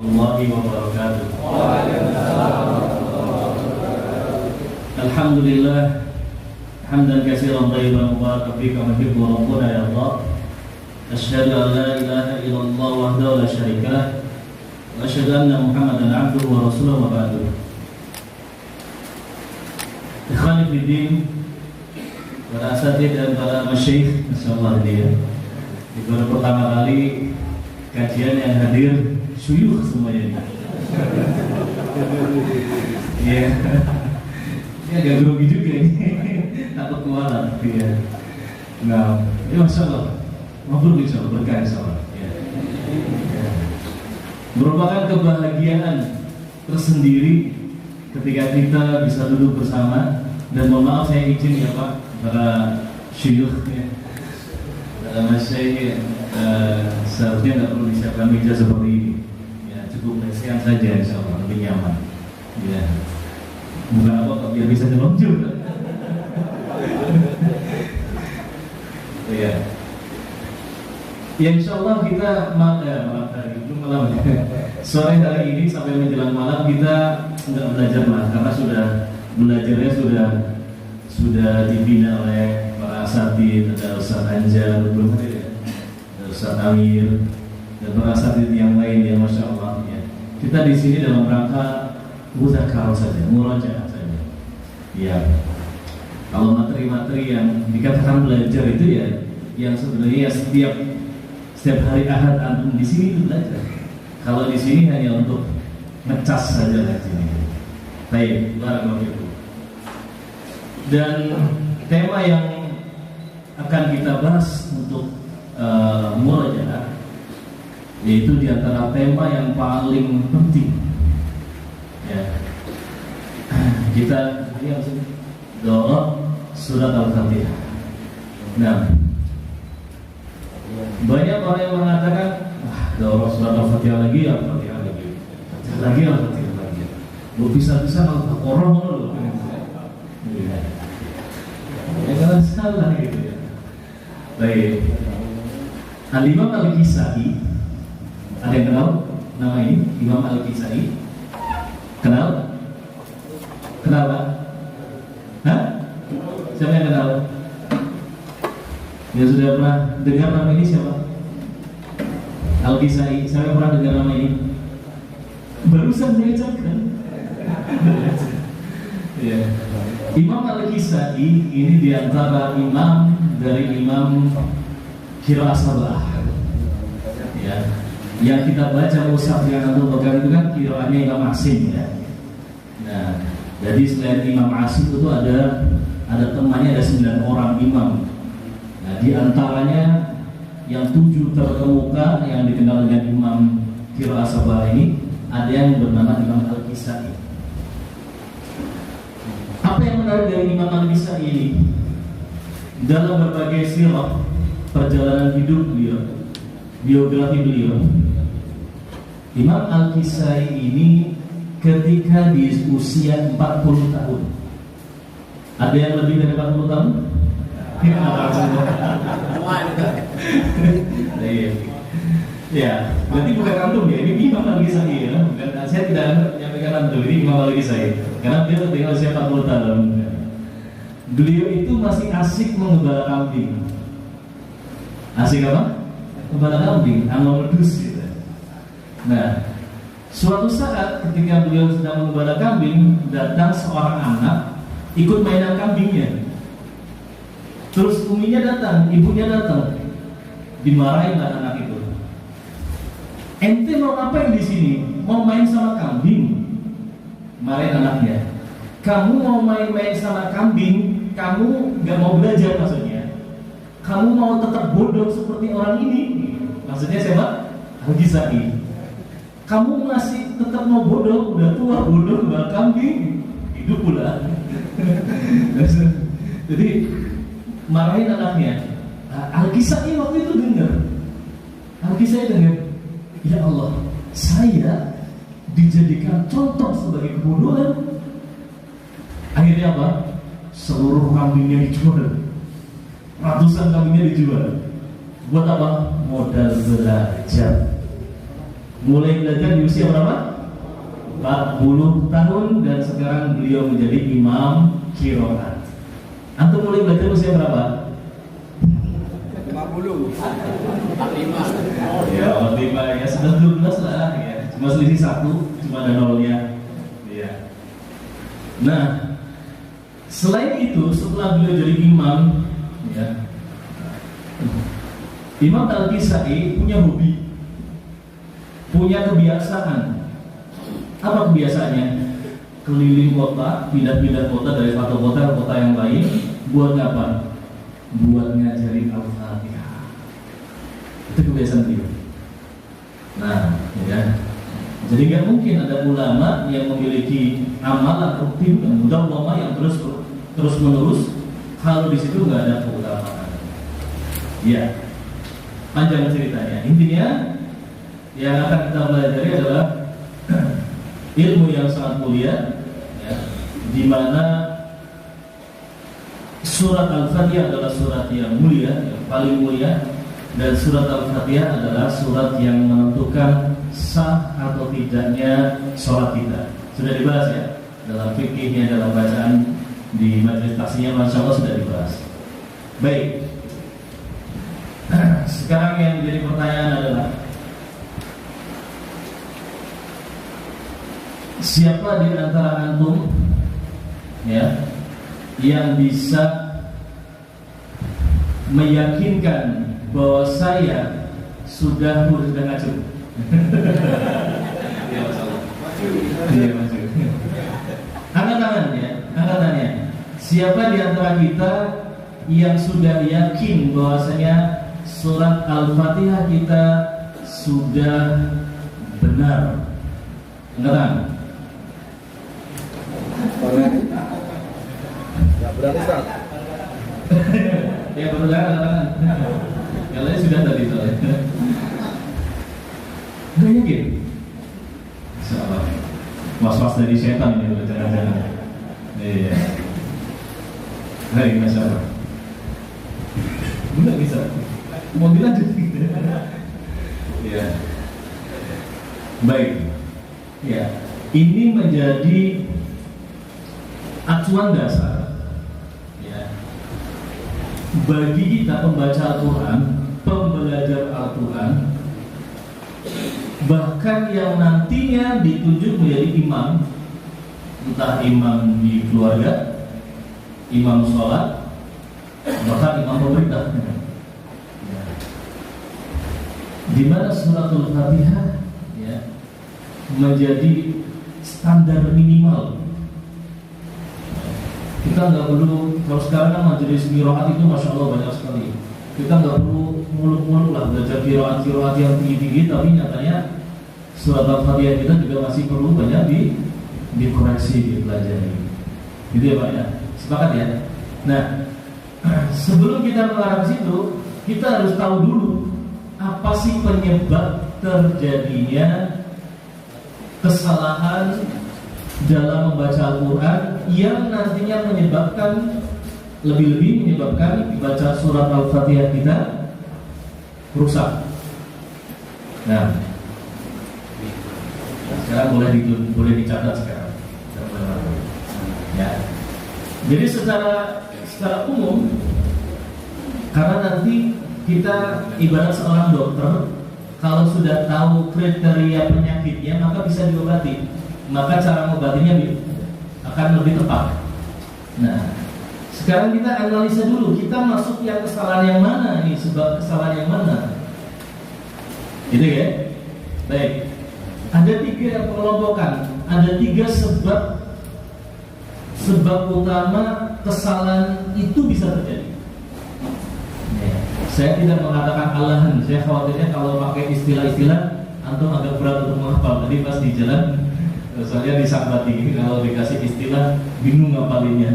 Warahmatullahi wabarakatuh. Alhamdulillah hamdan katsiran thayyiban mubarakan fihi kama yuhibbu rabbuna ya Allah. Asyhadu an la ilaha illallah wahdahu la syarika lah wa asyhadu anna Muhammadan abduhu wa rasuluhu wa ba'du. Ikhwani fi din, para asatidz dan para masyayikh, masyaallah dia. Di baru pertama kali kajian yang hadir syuyukh semuanya ini. Iya. Ini agak grogi juga ini. Takut kualat ya. Nah, ya masyaallah. Mabrur insyaallah, berkah insyaallah. Ya. Merupakan kebahagiaan tersendiri ketika kita bisa duduk bersama. Dan mohon maaf saya izin ya Pak, para syuyukh ya. Saya seharusnya nggak perlu disiapkan meja seperti ini. Ya, cukup lesehan saja insyaallah, lebih nyaman. Ya. Bukan apa biar bisa meluncur. Ya. Ya insyaallah kita malam sore hari ini sampai menjelang malam kita nggak belajar lah, karena belajarnya sudah dibina oleh para asatidz, ada Ustaz Anjar, belum ada ya, ada Ustaz Amir, dan para asatidz yang lain ya, masya Allah ya. Kita di sini dalam rangka muzakarah saja, murajaah saja. Ya, kalau materi-materi yang dikatakan belajar itu ya, yang sebenarnya setiap hari Ahad antum di sini itu belajar. Kalau di sini hanya untuk ngecas saja lah sini. Baik, barakallahu fikum. Dan tema yang akan kita bahas untuk murajaah yaitu diantara tema yang paling penting. Ya. Kita doa surat Al-Fatihah. Nah, banyak orang yang mengatakan, doa surat Al-Fatihah lagi, Al-Fatihah lagi, lagi Al-Fatihah lagi. Lu bisa-bisa Al-Baqarah loh. Ya jangan salah gitu ya. Baik. Al-Imam Al-Kisai, ada yang kenal nama ini? Imam Al-Kisai? Kenal? Kenal Pak? Hah? Siapa yang kenal? Yang sudah pernah dengar nama ini siapa? Al-Kisai, siapa yang pernah dengar nama ini? Barusan saya ucapkan. Ya. Imam Al-Kisai ini diantara imam dari Imam Qiraah Sab'ah. Ya. Yang kita baca mushaf yang antum pegang itu kan qiraahnya Imam Asim ya. Nah, jadi selain Imam Asim itu ada temannya, ada 9 orang imam. Nah, di antaranya yang 7 terkemuka yang dikenal dengan Imam Qiraah Sab'ah ini ada yang bernama Imam Al-Kisai. Apa yang menarik dari Imam Al-Kisai ini? Dalam berbagai sirah, perjalanan hidup beliau, biografi beliau, Imam Al-Kisai ini ketika di usia 40 tahun. Ada yang lebih dari 40 tahun? Ya, berarti bukan antum ya, ini Imam Al-Kisai ya. Bukan, saya tidak menyampaikan antum, ini Imam Al-Kisai. Karena dia tinggal usia 40 tahun. Beliau itu masih asik mengembala kambing. Asik apa? Mengembala kambing, amal medus gitu. Nah, suatu saat ketika beliau sedang mengembala kambing, datang seorang anak ikut mainan kambingnya. Terus uminya datang, ibunya datang, dimarahin anak itu. Ente mau ngapain di sini? Mau main sama kambing? Marahin anaknya. Kamu mau main-main sama kambing, kamu nggak mau belajar maksudnya. Kamu mau tetap bodoh seperti orang ini? Maksudnya siapa? Al-Kisai. Kamu masih tetap mau bodoh, udah tua bodoh nggak kambing, hidup pula. Jadi marahin anaknya. Al-Kisai waktu itu dengar. Al-Kisai dengar. Ya Allah, saya dijadikan contoh sebagai kebodohan. Akhirnya apa? Seluruh kambingnya dijual. Ratusan kambingnya dijual. Buat apa? Modal belajar. Mulai belajar di usia berapa? 40 tahun dan sekarang beliau menjadi imam qiraat. Antum mulai belajar usia berapa? 50. 45. Ya, 45 ya, sudah 12 lah ya. Cuma selisih 1, cuma ada nolnya. Ya. Nah, selain itu setelah beliau jadi imam, ya, Imam Al-Kisai punya hobi, punya kebiasaan. Apa kebiasaannya? Keliling kota, pindah-pindah kota dari satu kota ke kota yang lain. Buat apa? Buat ngajarin Al-Fatihah. Itu kebiasaan beliau. Nah, ya. Jadi nggak mungkin ada ulama yang memiliki amalan rutin yang mudawwamah yang terus menerus kalau di situ nggak ada keutamaan. Ya, panjang ceritanya. Intinya yang akan kita pelajari adalah ilmu yang sangat mulia, ya, di mana surat Al-Fatihah adalah surat yang mulia, yang paling mulia, dan surat Al-Fatihah adalah surat yang menentukan sah atau tidaknya sholat kita. Sudah dibahas ya dalam fikihnya, dalam bacaan di majelis taksinya, masya Allah sudah dibahas. Baik. Sekarang yang menjadi pertanyaan adalah siapa di antara antum ya yang bisa meyakinkan bahwa saya sudah ngajur? Ya, masalah. Iya, maksud. Angkat tangannya. Siapa di antara kita yang sudah yakin bahwasanya surat Al-Fatihah kita sudah benar? Angkat tangan. Ya berarti Ustaz. Ya benar, yang lain sudah tadi soalnya. Gak yakin? Insyaallah. Was-was dari setan ini, jangan-jangan. Iya. Baik, masya Allah. Enggak bisa. Mau dilanjut? Iya. Baik. Ya, ini menjadi acuan dasar ya bagi kita pembaca Al-Quran, pembelajar Al-Quran, bahkan yang nantinya ditunjuk menjadi imam, entah imam di keluarga, imam sholat, bahkan imam pemerintah. Di mana suratul Fatihah ya menjadi standar minimal. Kita nggak perlu, kalau sekarang kan majelis qiraat itu masya Allah banyak sekali. Kita nggak perlu muluk-muluk lah belajar qiraat yang tinggi-tinggi, tapi nyatanya surat Al-Fatihah kita juga masih perlu banyak dikoreksi, dipelajari. Gitu ya Pak ya, sepakat ya. Nah, sebelum kita mengarah ke situ, kita harus tahu dulu apa sih penyebab terjadinya kesalahan dalam membaca Al-Quran yang nantinya menyebabkan, lebih-lebih menyebabkan baca surat Al-Fatihah kita rusak. Nah, sekarang boleh dicatat sekarang. Ya. Jadi secara umum, karena nanti kita ibarat seorang dokter, kalau sudah tahu kriteria penyakitnya maka bisa diobati, maka cara mengobatinya akan lebih tepat. Nah, sekarang kita analisa dulu, kita masuk yang kesalahan yang mana nih, sebab kesalahan yang mana, gitu ya. Baik, ada 3 pengelompokan, ada 3 sebab utama kesalahan itu bisa terjadi. Saya tidak mengatakan alahan, saya khawatirnya kalau pakai istilah-istilah antum agak berat untuk menghafal. Tadi pas di jalan soalnya disambati, kalau dikasih istilah bingung ngapalinnya.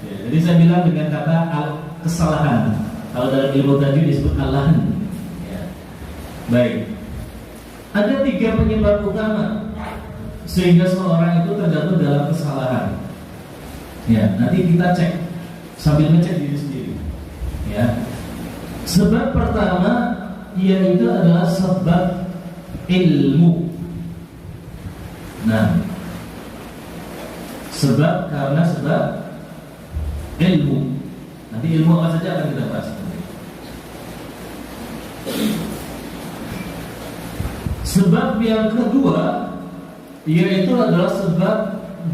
Ya, jadi saya bilang dengan kata kesalahan. Kalau dalam ilmu tajwid disebut alahan. Ya. Baik. Ada 3 penyebab utama sehingga seseorang itu terjatuh dalam kesalahan. Ya, nanti kita cek sambil ngecek diri sendiri. Ya. Sebab pertama yaitu adalah sebab ilmu. Nah, sebab karena sebab ilmu. Nanti ilmu apa saja akan kita bahas. Sebab yang kedua yaitu adalah sebab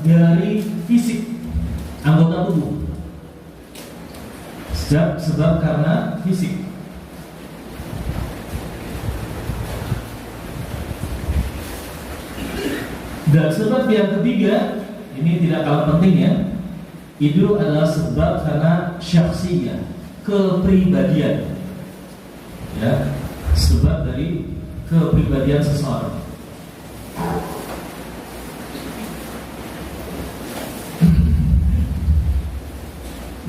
dari fisik anggota tubuh. Sebab karena fisik. Dan sebab yang ketiga ini tidak kalah penting ya, itu adalah sebab karena syakhsiyah, kepribadian. Ya, sebab dari kepribadian seseorang.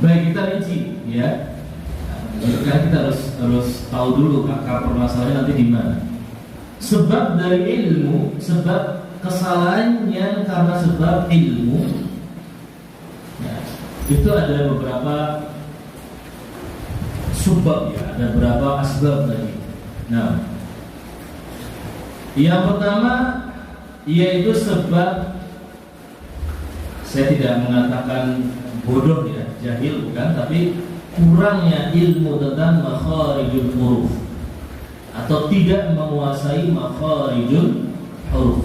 Baik, kita rinci ya. Nah, kita harus tahu dulu akar permasalahannya nanti di mana. Sebab dari ilmu, sebab kesalahannya karena sebab ilmu. Ya, itu ada beberapa sebab ya, ada beberapa asbab tadi. Nah, yang pertama yaitu sebab, saya tidak mengatakan bodoh ya, jahil bukan, tapi kurangnya ilmu tentang makharijul huruf atau tidak menguasai makharijul huruf.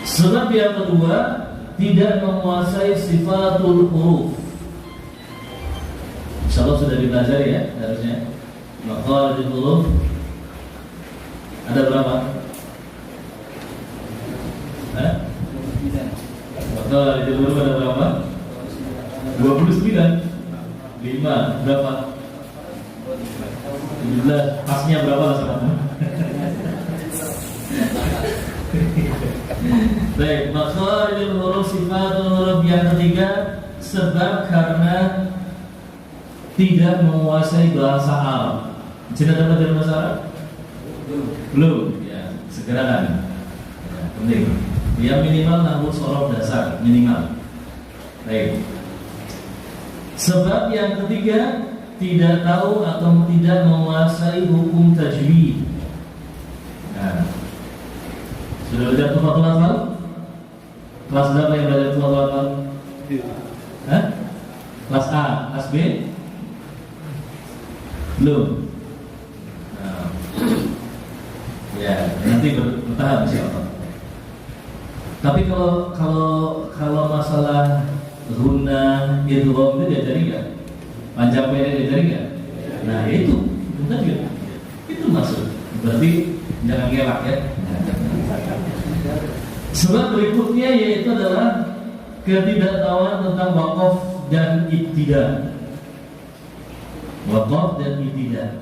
Sebab yang kedua, tidak menguasai sifatul huruf. Insyaallah sudah dipelajari ya harusnya. Makharijul huruf ada berapa? Makharijul huruf ada berapa? 29. 5 berapa? 17. Pasnya berapa lah sekarang? Baik, makharijul huruf, sifatul huruf yang ketiga, sebab karena tidak menguasai bahasa Arab. Sudah dapat dari bahasa Arab? Belum. Ya, segera kan. Ya, penting. Ya minimal nahwu sorof dasar minimal. Baik. Sebab yang ketiga, tidak tahu atau tidak menguasai hukum tajwid. Nah, sudah belajar Tuhfatul Athfal? Kelas berapa yang belajar Tuhfatul Athfal? Kelas A, kelas B? Belum. Nah, ya nanti bertahap siapa. Tapi kalau masalah guna idgham itu diajari nggak? Panjang pendek diajari nggak? Nah itu juga itu masuk. Berarti jangan ngelak ya. Sebab berikutnya yaitu adalah ketidaktahuan tentang waqaf dan ibtida. Waqaf dan ibtida.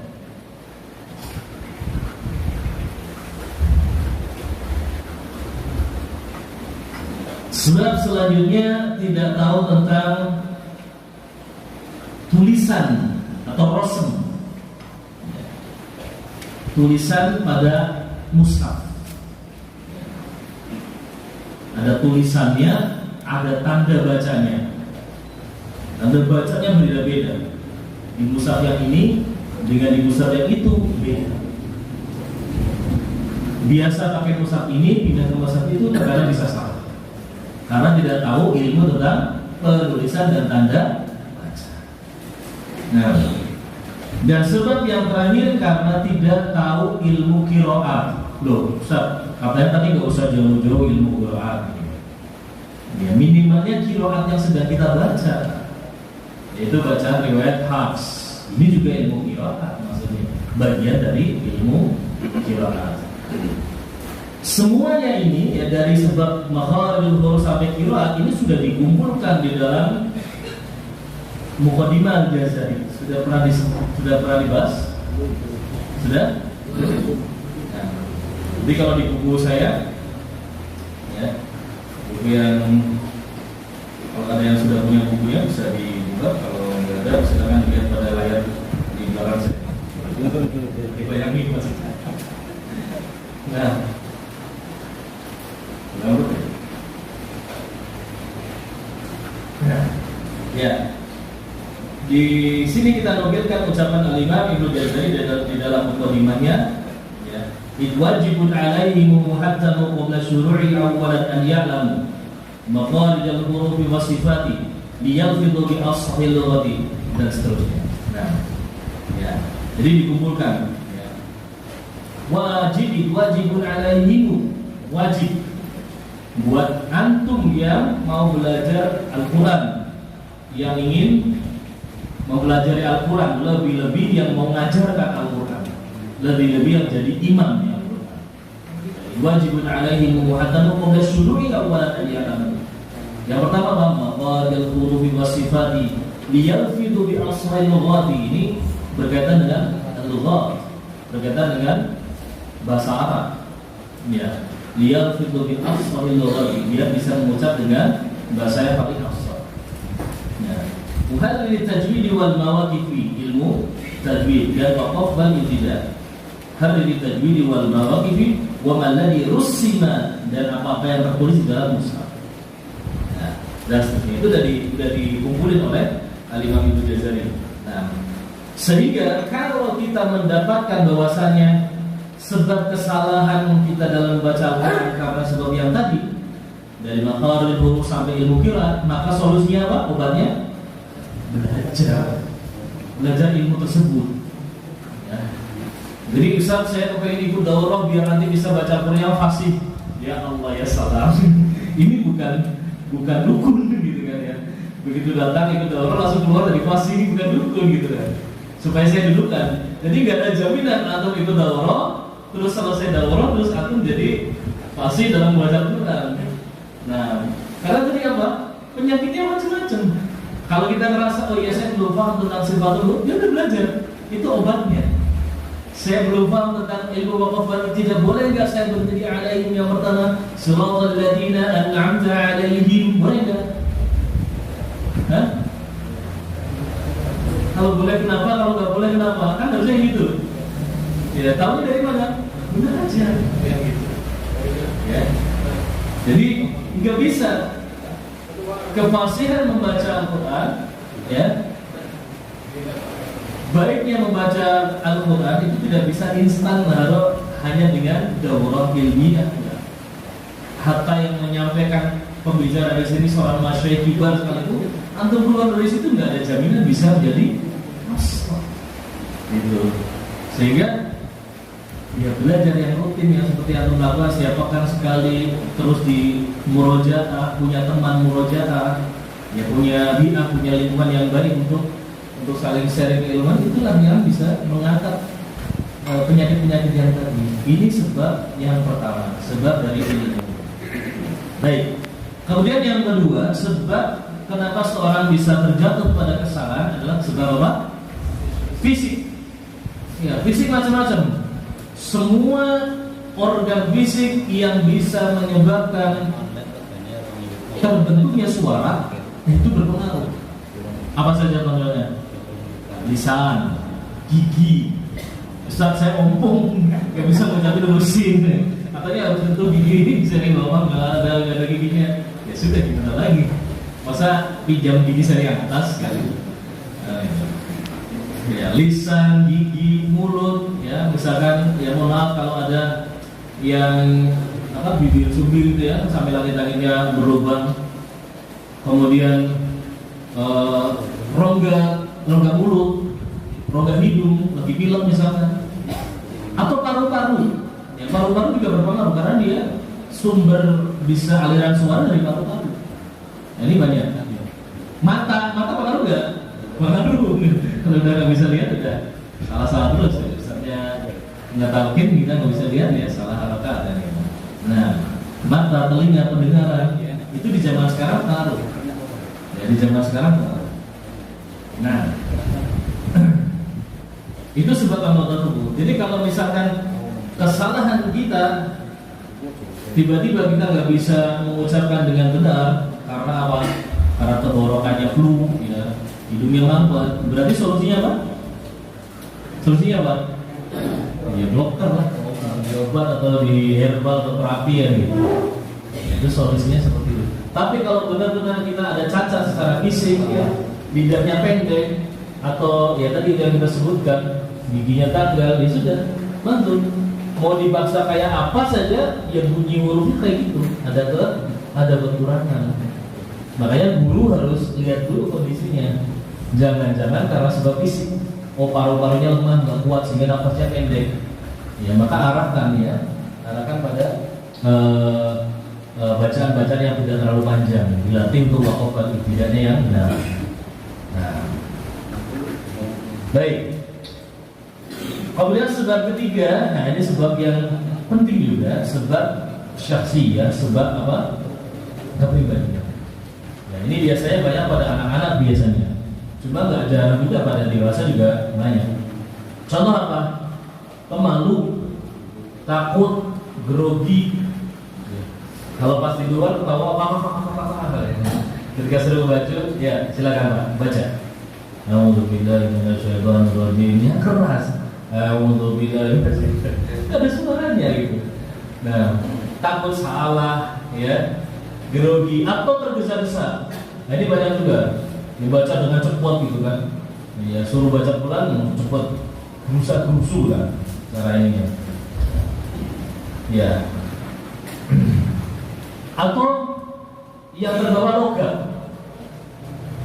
Sebab selanjutnya tidak tahu tentang tulisan atau rasm, tulisan pada mushaf. Ada tulisannya, ada tanda bacanya. Tanda bacanya berbeda-beda. Di mushaf yang ini dengan di mushaf yang itu beda. Biasa pakai mushaf ini, pindah ke mushaf itu terkadang bisa salah. Karena tidak tahu ilmu tentang penulisan dan tanda baca. Nah, dan sebab yang terakhir karena tidak tahu ilmu qiraat. Loh, Ustaz, katanya tadi nggak usah jauh-jauh ilmu qiraat. Ya, minimalnya qiraat yang sedang kita baca, yaitu bacaan riwayat Hafs. Ini juga ilmu qiraat, maksudnya bagian dari ilmu qiraat. Semuanya ini ya dari sebab makharijul huruf sampai qiraat ini sudah dikumpulkan di dalam Muqaddimah Al-Jazari. Sudah pernah dibahas? Sudah? Nah, jadi kalau di buku saya ya, buku yang kalau ada yang sudah punya bukunya bisa dibuka, kalau nggak ada silakan lihat pada layar di belakang saya. Dibayangin maksudnya. Nah, ya. Di sini kita nukilkan ucapan Al-Imam Ibnu Jazari di dalam mukadimahnya, ya. Wajibun alaihim muhattamu qabla syuru'i awwalan an ya'lamu maqalid al-huruf wa sifati liyalfidhu bi ashil lughati dan seterusnya. Nah, ya. Jadi dikumpulkan, ya. Wajibun alaihim, wajib buat antum yang mau belajar Al-Quran, yang ingin mempelajari Al-Quran, lebih-lebih yang mau mengajarkan Al-Quran, lebih-lebih yang jadi imam di Al-Quran. Wajibun alaihim muhattamu qabla syuru'i awwalan an ya'lamu. Yang pertama apa? Maqalid al-hurufi wa sifati liyalfidhu bi ashil lughati. Ini berkaitan dengan al-lughat, berkaitan dengan bahasa Arab. Ya. Liyalfidhu bi ashil lughati, dia bisa mengucap dengan bahasa yang paling afsah. Ya. Muhaddir tajwid wal mawaqifi, ilmu tajwid dan waqaf wal ibtida. Hadir tajwid wal mawaqifi wa ma alladhi rusima, dan apa yang tertulis dalam mushaf. Nah, dan seperti itu sudah dikumpulin oleh Al-Imam Ibnu Jazari. Nah, sehingga kalau kita mendapatkan bahwasanya sebab kesalahan kita dalam membaca Al-Quran karena sebab yang tadi, dari makharij huruf sampai ilmu qiraat, maka solusinya apa? Obatnya belajar ilmu tersebut, ya. Jadi Ustaz, saya pengen ikut daurah biar nanti bisa baca Quran fasih. Ya Allah ya salam. Ini bukan dukun gitu kan ya. Begitu datang ikut daurah langsung keluar dari fasih, ini bukan dukun gitu kan. Supaya saya dudukkan. Jadi nggak ada jaminan antum ikut daurah terus selesai daurah terus antum jadi fasih dalam membaca Quran. Nah, karena tadi apa? Penyakitnya macam-macam. Kalau kita ngerasa, oh iya saya belum paham tentang sifatul huruf, ya udah belajar. Itu obatnya. Saya belum paham tentang ilmu waqaf wal ibtida, boleh enggak saya berdiri alaihim yang pertama, siratal ladzina an'amta alaihim, boleh enggak? Hah? Kalau boleh kenapa, kalau enggak boleh kenapa? Kan harusnya gitu. Ya, tahu dari mana? Benar aja, ya gitu. Ya. Jadi enggak bisa kefasihan membaca Al-Quran, ya. Baiknya membaca Al-Quran itu tidak bisa instan hanya dengan daurah ilmiah. Hatta yang menyampaikan pembicara di sini seorang masyayikh kibar sekalipun, antum keluar dari situ nggak ada jaminan bisa menjadi master. Gitu. Sehingga ya belajar yang rutin yang seperti antum lakukan setiap pekan sekali, terus di murojaah, punya teman murojaah, ya punya bi'ah, punya lingkungan yang baik untuk saling sharing ilmu, itulah yang bisa mengangkat penyakit-penyakit yang tadi. Ini sebab yang pertama, sebab dari ilmu. Baik. Kemudian yang kedua, sebab kenapa seorang bisa terjatuh pada kesalahan adalah sebab apa? Fisik. Ya, fisik macam-macam. Semua organ fisik yang bisa menyebabkan terbentuknya suara itu berpengaruh. Apa saja contohnya? Lisan, gigi. Ustaz saya ompong, nggak bisa mengucapin lusin. Katanya harus tentu gigi ini bisa nih ngomong nggak ada giginya. Ya sudah gimana lagi? Masa pinjam gigi saya yang atas kali? Ya, lisan, gigi, mulut, ya misalkan ya mohon maaf kalau ada yang bibir subir gitu ya sampai langit-langitnya berlubang, kemudian rongga mulut, rongga hidung lagi pilek misalkan, atau paru-paru. Ya, paru-paru juga berpengaruh karena dia sumber bisa aliran suara dari paru-paru. Nah, ini banyak. Mata pengaruh nggak? Pengaruh. Kalau udah nggak bisa lihat udah salah terus. Misalnya nggak talqin kita nggak bisa lihat ya salah harakat. Nah, mata, telinga, pendengaran itu di zaman sekarang pengaruh. Ya, di zaman sekarang pengaruh. Nah, itu sebab anggota tubuh. Jadi kalau misalkan kesalahan kita tiba-tiba kita nggak bisa mengucapkan dengan benar karena apa? Karena tenggorokannya flu, ya, hidungnya mampet. Berarti solusinya apa? Solusinya apa? Ya dokter lah, di obat atau di herbal atau terapi ya gitu. Itu solusinya seperti itu. Tapi kalau benar-benar kita ada cacat secara fisik, ya, lidahnya pendek, atau ya tadi yang kita sebutkan giginya tanggal, ya sudah mantul. Mau dipaksa kayak apa saja, ya bunyi hurufnya kayak gitu, ada kekurangan. Makanya guru harus lihat dulu kondisinya. Jangan-jangan karena sebab fisik, paru-parunya lemah, nggak kuat sehingga nafasnya pendek. Ya maka arahkan pada bacaan-bacaan yang tidak terlalu panjang, dilatih untuk wakaf ibtidanya yang benar. Nah, baik. Kemudian sebab ketiga, nah ini sebab yang penting juga, sebab syakhsiyah, sebab apa? Kepribadian. Nah, ini biasanya banyak pada anak-anak biasanya. Cuma nggak jarang juga pada dewasa juga banyak. Contoh apa? Pemalu, takut, grogi. Kalau pas di luar ketawa apa? Ketika suruh baca, ya silakan Pak, baca. A'udzubillahi minasyaitonir rajim. Yang keras. A'udzubillahi ada suaranya gitu. Nah, takut salah, ya, grogi atau tergesa-gesa. Nah, ini banyak juga. Dibaca dengan cepat gitu kan. Ya, suruh baca pelan, cepat, gerusa-gerusu kan cara ininya. Ya. Atau yang terbawa logam.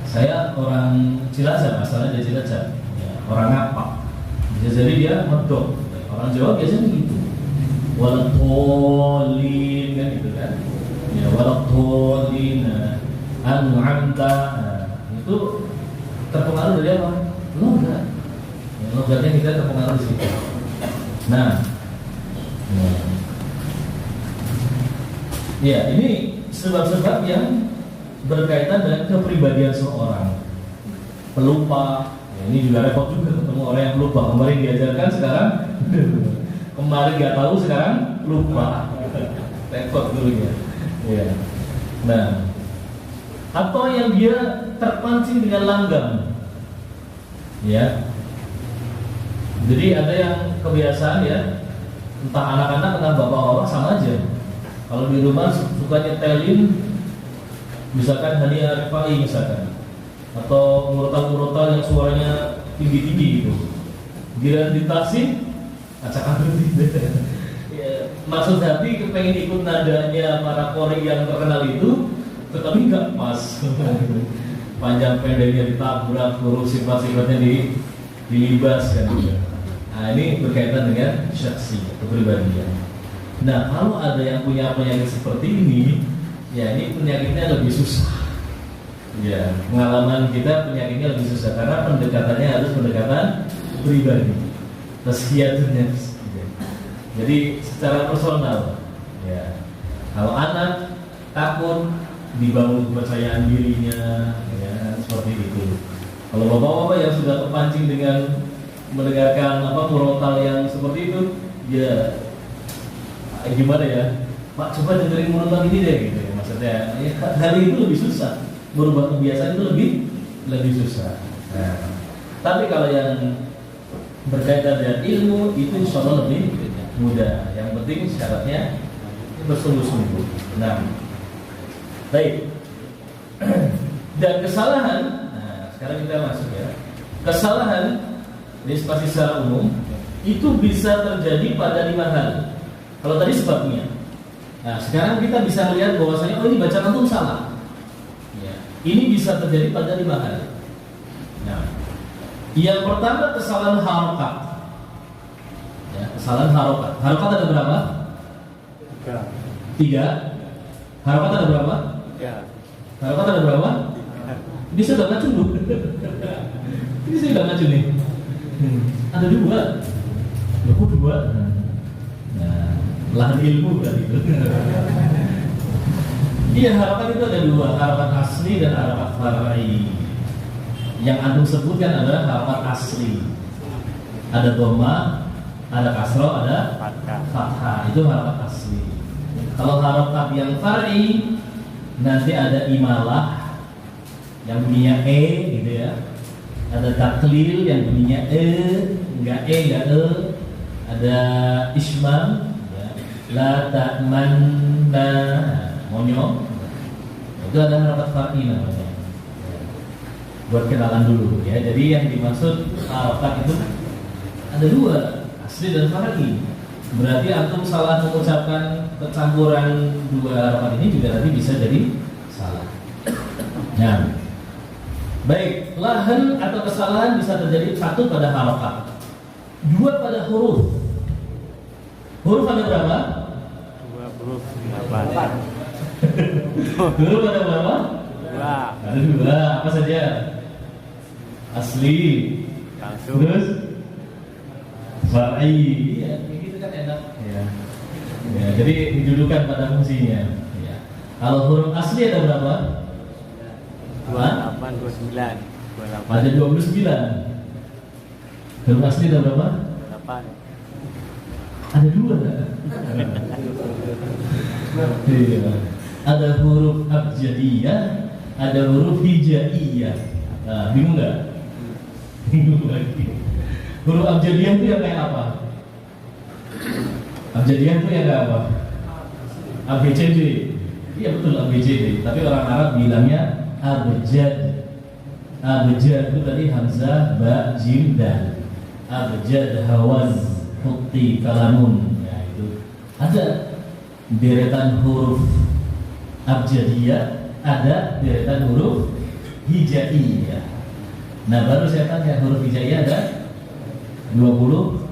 Saya orang Cilacap, asalnya dari Cilacap, ya, orang apa? Bisa jadi dia medok. Orang Jawa biasanya gitu. Walatolin kan gitu kan. Ya, walatolin, an'amta. Itu terpengaruh dari apa? Logat. Ya, logatnya kita terpengaruh di situ. Nah, ya ini sebab-sebab yang berkaitan dengan kepribadian seorang. Pelupa, ya, ini juga repot juga ketemu orang yang pelupa. Kemarin diajarkan, sekarang kemarin nggak tahu, sekarang lupa. Repot dulu ya. Ya. Nah, atau yang dia terpancing dengan langgam, ya. Jadi ada yang kebiasaan ya, entah anak-anak entah bapak-bapak sama aja. Kalau di rumah suka nyetelin, misalkan Hania Rifai misalkan, atau murotal-murotal yang suaranya tinggi-tinggi gitu. Giliran di taksi, acak-acak gitu. Ya, maksud hati kepengen ikut nadanya para kori yang terkenal itu, tetapi nggak pas. Panjang pendeknya ditabrak, huruf sifat-sifatnya dilibas kan juga. Nah, ini berkaitan dengan syakhsi, kepribadian. Nah, kalau ada yang punya penyakit seperti ini, ya ini penyakitnya lebih susah. Ya, pengalaman kita penyakitnya lebih susah karena pendekatannya harus pendekatan pribadi, tazkiyatun nafs. Jadi secara personal, ya. Kalau anak takut, dibangun kepercayaan dirinya, ya seperti itu. Kalau bapak-bapak yang sudah terpancing dengan mendengarkan murotal yang seperti itu, ya gimana ya, Pak, coba dengerin murotal ini deh, gitu. Maksudnya, ya, hal itu lebih susah. Berubah kebiasaan itu lebih susah. Nah, tapi kalau yang berkaitan dengan ilmu itu insya Allah lebih mudah. Yang penting syaratnya bersungguh-sungguh. Nah, baik. Dan kesalahan. Nah, sekarang kita masuk ya. Kesalahan disipasi secara umum itu bisa terjadi pada 5 hal. Kalau tadi sebabnya. Nah, sekarang kita bisa melihat bahwasanya ini bacaan antum salah. Ini bisa terjadi pada 5 hal. Nah, yang pertama kesalahan harokat. Ya, kesalahan harokat. Harokat ada berapa? 3. Harokat ada berapa? 3. Harokat ada berapa? Ini saya udah ngacung dulu. Ini saya udah ngacung nih. Ada 2. Kok 2? Nah, lahan ilmu berarti itu. Iya, harakat itu ada 2, harakat asli dan harakat far'i. Yang antum sebutkan adalah harakat asli. Ada dhamma, ada kasroh, ada fathah. Itu harakat asli. Kalau harakat yang far'i, nanti ada imalah yang bunyinya e, gitu ya. Ada taklil yang bunyinya enggak enggak Ada ismam, ya. La ta'manna, monyong. Itu ada harakat far'i namanya. buat kenalan dulu ya. Jadi yang dimaksud harokat itu ada dua, asli dan far'i. Berarti antum salah mengucapkan kecampuran dua harokat ini juga nanti bisa jadi salah. Nah, baik, lahan atau kesalahan bisa terjadi satu pada harokat, dua pada huruf. Huruf ada berapa? 28. Huruf ada berapa? 2. Ada dua. Apa saja? Asli. Langsung. Terus far'i. Iya, kayak gitu kan enak. Ya. Ya, jadi didudukan pada fungsinya. Ya. Kalau huruf asli ada berapa? 28, 29. 28. Ada 29. Huruf asli ada berapa? 8. Ada dua. Iya. Ada huruf abjadiyah, ada huruf hijaiyah. Nah, bingung nggak? Bingung lagi. Huruf abjadiyah itu yang kayak apa? Abjadiyah itu yang kayak apa? ABCD. Iya betul ABCD. Tapi orang Arab bilangnya abjad. Abjad itu tadi hamzah, ba, jim, dal. Abjad, hawan, putih, kalamun. Ya itu. Ada deretan huruf abjadiyah, ada deretan huruf hijaiyah. Nah baru saya tanya huruf hijaiyah ada 20,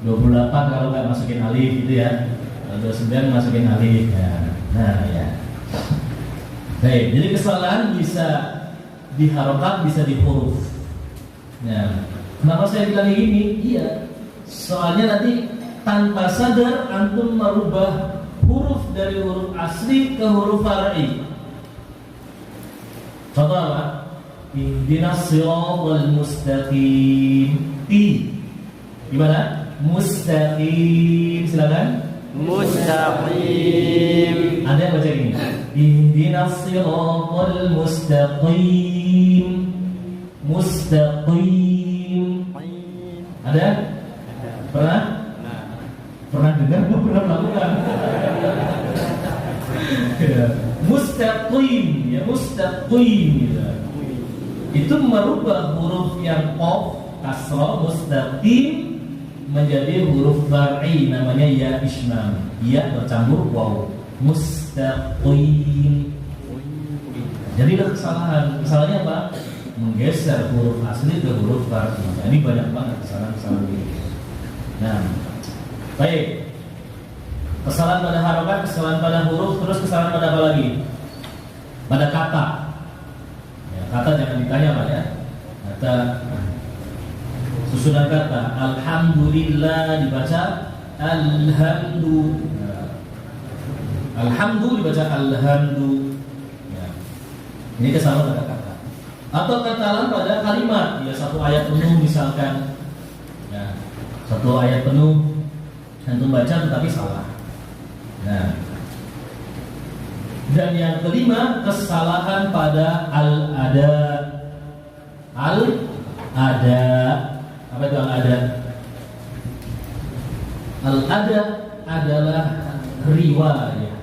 28 kalau nggak masukin alif gitu ya. Kalau 29 masukin alif ya. Nah ya. Baik, jadi kesalahan bisa di harokat, bisa di huruf. Nah, kenapa saya bilang ini? Iya, soalnya nanti tanpa sadar antum merubah huruf dari huruf asli ke huruf far'i. Contoh apa? Ihdinas siratal mustaqim. Gimana? Mustaqim. Silakan. Mustaqim. Ada yang baca gini. Ihdinas siratal mustaqim. Mustaqim. Ada? Pernah? Pernah dengar atau pernah melakukan? Ya. Mustaqim, ya mustaqim gitu. Itu merubah huruf yang qaf kasrah mustaqim menjadi huruf far'i namanya ya ismam. Ya bercampur waw. Mustaqim. Jadi ada kesalahan. Kesalahannya apa? Menggeser huruf asli ke huruf far'i. Nah, ini banyak banget kesalahan-kesalahan ini. Nah, baik. Kesalahan pada harokat, kesalahan pada huruf, terus kesalahan pada apa lagi? Pada kata. Ya, kata jangan ditanya Pak ya. Kata susunan kata alhamdulillah dibaca alhamdu. Alhamdu dibaca alhamdu. Ya. Ini kesalahan pada kata. Atau kesalahan pada kalimat. Ya satu ayat penuh misalkan. Ya, satu ayat penuh antum baca tetapi salah. Nah, dan yang kelima kesalahan pada al-ada. Al-ada. Apa itu al-ada? Al-ada adalah riwayat.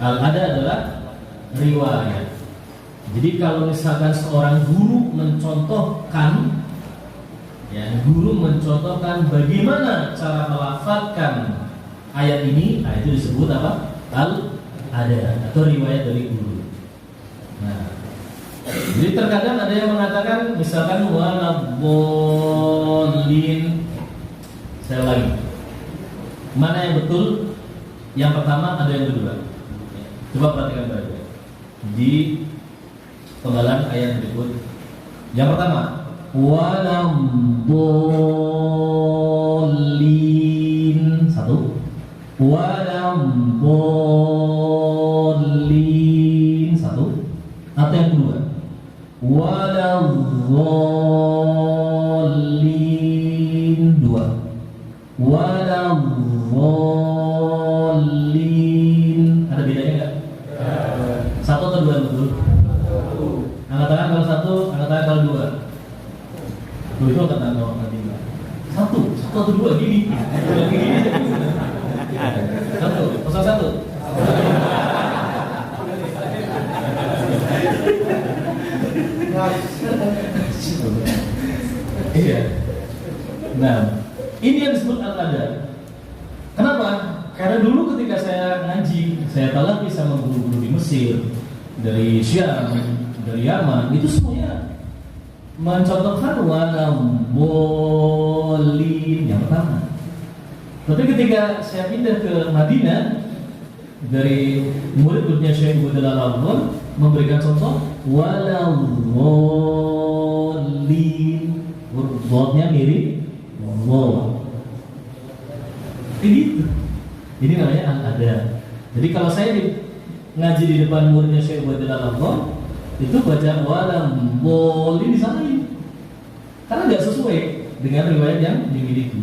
Al-ada adalah riwayat. Jadi kalau misalkan seorang guru mencontohkan, ya, guru mencontohkan bagaimana cara melafalkan ayat ini, nah itu disebut apa? Al-ada atau riwayat dari guru. Nah, jadi terkadang ada yang mengatakan misalkan waladdallin. Saya lagi. Mana yang betul? Yang pertama ada yang kedua. Coba perhatikan baik-baik. Di penggalan ayat berikut. Yang pertama, waladdallin. Satu. Waladdallin. Satu. Atau yang kedua, waladdallin. Dua. Waladdallin. Ada bedanya enggak? Satu atau dua betul? Angkat tangan kalau satu, angkat tangan kalau dua. Tuh itu angkat tangan kalau tiga. Satu atau dua gini. Satu, pasal satu. Iya. Nah, ini yang disebut al-adab. Kenapa? Karena dulu ketika saya ngaji, saya talaki sama guru-guru di Mesir, dari Syam, dari Yaman, itu semuanya mencontohkan walam bolin yang pertama. Tapi ketika saya pindah ke Madinah, dari murid-muridnya Syekh Budalal Al-Ghul memberikan contoh walam bolin, wordnya mirip wol. Ini namanya al-adab. Jadi kalau saya ngaji di depan muridnya Syekh Budalal Al-Ghul, itu baca walam bolin disalahin karena nggak sesuai dengan riwayat yang dimiliki.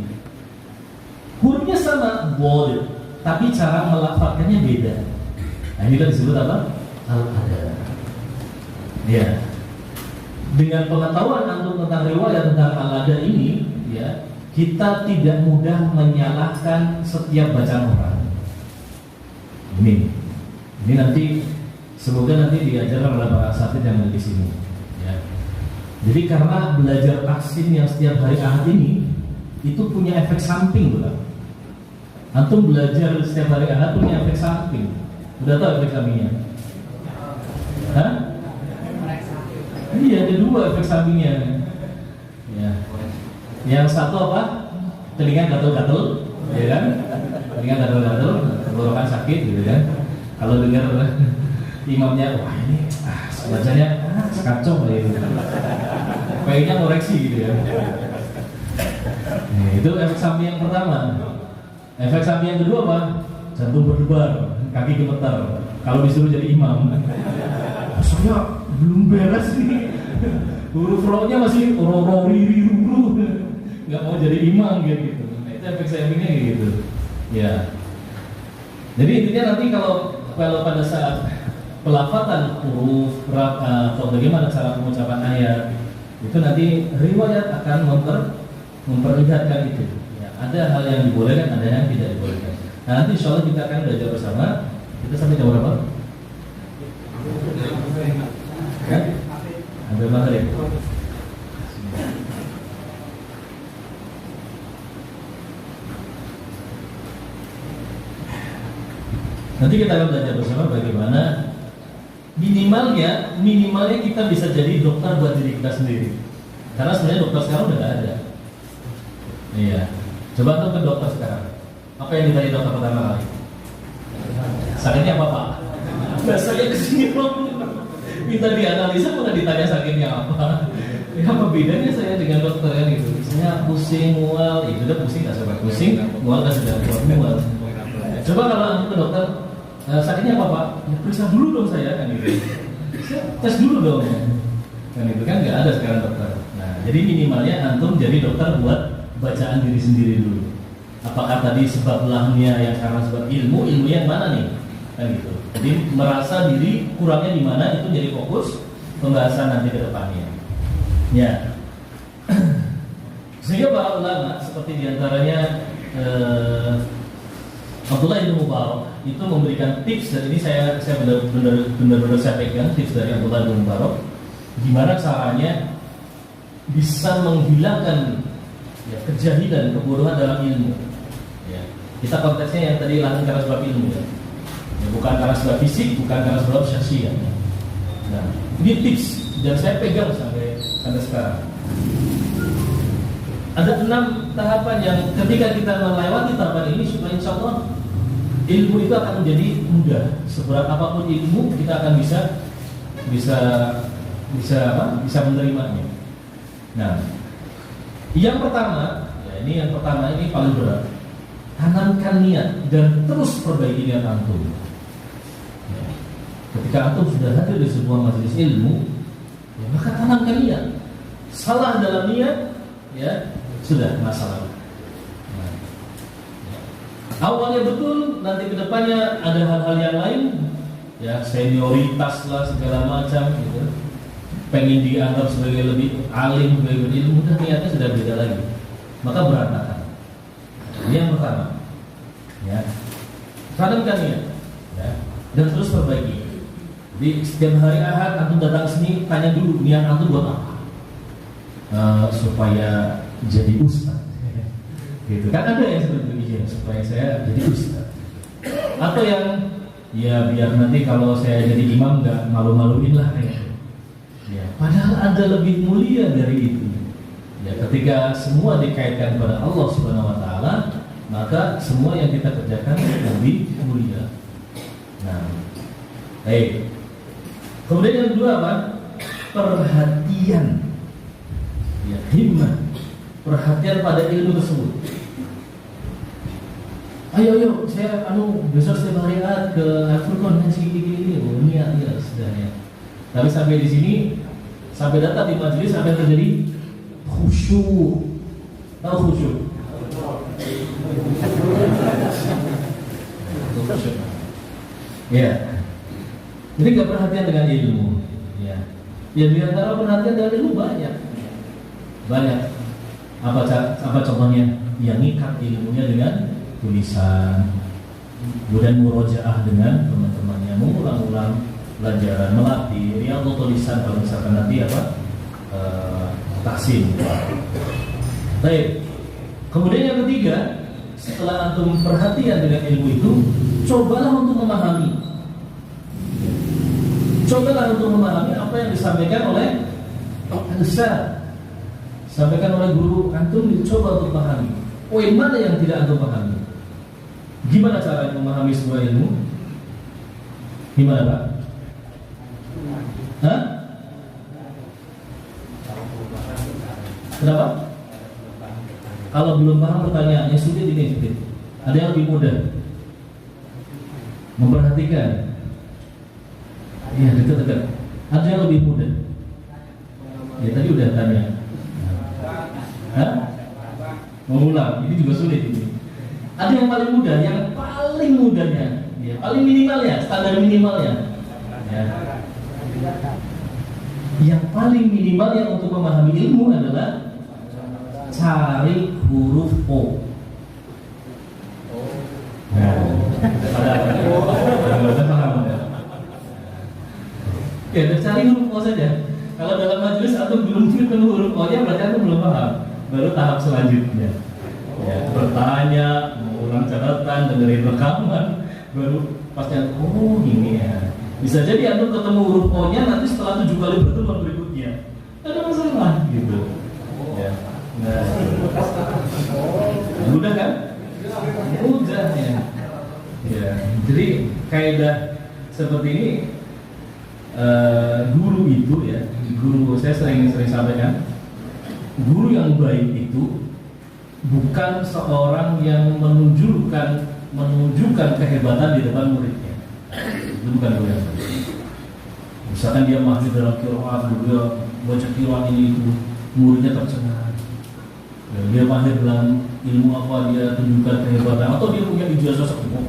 Hurufnya sama bolin, tapi cara melafalkannya beda. Nah ini kan disebut apa? Al-adab. Ya. Dengan pengetahuan antum tentang riwayat tentang al-adab ini, ya, kita tidak mudah menyalahkan setiap bacaan orang. Ini nanti semoga nanti diajarkan oleh para asatidz yang ada di sini. Ya. Jadi karena belajar tahsin yang setiap hari Ahad ini itu punya efek samping, bukan? Antum belajar setiap hari Ahad punya efek samping. Udah tahu efek sampingnya? Hah? Iya, ada dua efek sampingnya. Ya. Yang satu apa? Telinga gatel-gatel, ya kan? Telinga gatel-gatel, tenggorokan sakit, gitu kan? Kalau dengar imamnya, wah ini bacanya kacau gitu. Kayaknya koreksi gitu ya. Nah, itu efek samping yang pertama. Efek samping yang kedua apa? Jantung berdebar, kaki gemetar. Kalau disuruh jadi imam, saya belum beres nih. Huruf ro-nya masih ro-ro-ri-ri-ru. Nggak mau jadi imam gitu. Nah, itu efek sampingnya gitu. Ya. Jadi intinya nanti kalau pada saat pelafatan huruf atau bagaimana cara pengucapan ayat itu nanti riwayat akan memperlihatkan itu. Ya, ada hal yang dibolehkan, ada yang tidak dibolehkan. Nah, nanti insya Allah kita akan belajar bersama. Kita sampai jam berapa? Ya? Sampai maghrib. Nanti kita akan belajar bersama bagaimana minimalnya kita bisa jadi dokter buat diri kita sendiri. Karena sebenarnya dokter sekarang udah nggak ada. Iya. Coba tuh ke dokter sekarang. Apa yang ditanya dokter pertama kali? Sakitnya apa Pak? Nah, saya kesini minta dianalisa bukan ditanya sakitnya apa. Ya, apa bedanya saya dengan dokter kan gitu? Misalnya pusing, mual, itu udah pusing nggak sampai pusing, mual nggak sudah mual. Coba kalau antum ke dokter, sakitnya apa Pak? Ya, periksa dulu dong saya kan gitu. Tes dulu dong ya. Kan itu kan nggak ada sekarang dokter. Nah, jadi minimalnya antum jadi dokter buat bacaan diri sendiri dulu. Apakah tadi sebab lahnya yang karena sebab ilmu yang mana nih? Kan gitu. Jadi merasa diri kurangnya di mana itu jadi fokus pembahasan nanti ke depannya. Ya. Sehingga para ulama seperti diantaranya Abdullah bin Mubarak itu memberikan tips, dan ini saya benar-benar saya pegang tips dari Abdullah bin Mubarak gimana caranya bisa menghilangkan ya, kejahilan, kebodohan dalam ilmu. Ya. Kita konteksnya yang tadi lahir karena sebab ilmu ya. Ya, bukan karena sebab fisik, bukan karena sebab syasiah. Nah, ini tips dan saya pegang sampai sekarang. Ada 6 tahapan yang ketika kita melewati tahapan ini supaya insya Allah ilmu itu akan menjadi mudah. Seberat apapun ilmu kita akan bisa menerimanya. Nah, yang pertama, ini paling berat. Tanamkan niat dan terus perbaiki niat antum. Ya. Ketika antum sudah hadir di sebuah majelis ilmu, ya, maka tanamkan niat. Salah dalam niat, ya sudah masalah. Nah, ya. Awalnya betul, nanti kedepannya ada hal-hal yang lain, ya senioritas lah segala macam, gitu. Pengen dianggap sebagai lebih alim, sebagai berilmu, dan niatnya sudah beda lagi, maka berantakan. Ini yang pertama, ya tanamkan niat, ya, dan terus perbaiki. Jadi setiap hari Ahad antum datang sini tanya dulu niat antum buat apa. supaya jadi ustaz. Gitu kan ada yang seperti itu, ya, supaya saya jadi ustaz. Atau yang ya biar nanti kalau saya jadi imam nggak malu-maluin lah kayak gitu. Ya, padahal ada lebih mulia dari itu. Ya, ketika semua dikaitkan kepada Allah Subhanahu wa taala, maka semua yang kita kerjakan lebih mulia. Nah, baik. Kemudian yang kedua apa? Perhatian. Ya, himmah. Perhatian pada ilmu tersebut. Ayo, saya besok setiap hari ke Al-Furqan dan gini. Oh, niat ya sudah ya. Tapi sampai di sini, sampai datang di majelis sampai terjadi khusyuk. Tahu khusyuk? Ya. Jadi nggak perhatian dengan ilmu. Ya. Ya di antara perhatian dengan ilmu banyak. Apa contohnya? Yang ngikat ilmunya dengan tulisan, kemudian murojaah dengan teman-temannya, mengulang-ulang pelajaran, melatih, atau tulisan kalau misalkan nanti taksim. Baik. Kemudian yang ketiga, setelah antum perhatian dengan ilmu itu, cobalah untuk memahami. Cobalah untuk memahami apa yang disampaikan oleh ustaz, sampaikan oleh guru antum, dicoba untuk pahami. Poin mana yang tidak antum pahami? Gimana cara memahami sebuah ilmu? Gimana Pak? Hah? Kenapa? Kalau belum paham pertanyaannya sulit ini sulit. Ada yang lebih mudah. Memperhatikan. Iya dekat-dekat. Ada yang lebih mudah. Ya tadi udah tanya. Hah? Mengulang. Ini juga sulit ini. Ada yang paling mudah, yang paling mudahnya, ya, paling minimalnya, standar minimalnya. Ya. Yang paling minimalnya untuk memahami ilmu adalah cari huruf O. Ya, cari huruf O saja. Kalau dalam majelis atau belum ketemu huruf O-nya berarti aku belum paham. Baru tahap selanjutnya. Ya, bertanya, mengulang catatan, dengerin rekaman, baru pasti oh ini ya. Bisa jadi antum ketemu huruf O-nya nanti setelah 7 kali pertemuan berikutnya. Ada masalah gitu. Ya. Nah, mudah kan? Mudah ya. Ya, jadi kaidah seperti ini guru itu ya, guru saya sering sampaikan, guru yang baik itu bukan seorang yang menunjukkan kehebatan di depan muridnya. Itu bukan guru yang baik. Misalkan dia mahir dalam qiraat, dia baca qiraat ini itu, muridnya tercengang. Ya, dia mahir dalam ilmu apa, dia tunjukkan kehebatan, atau dia punya ijazah sepuh.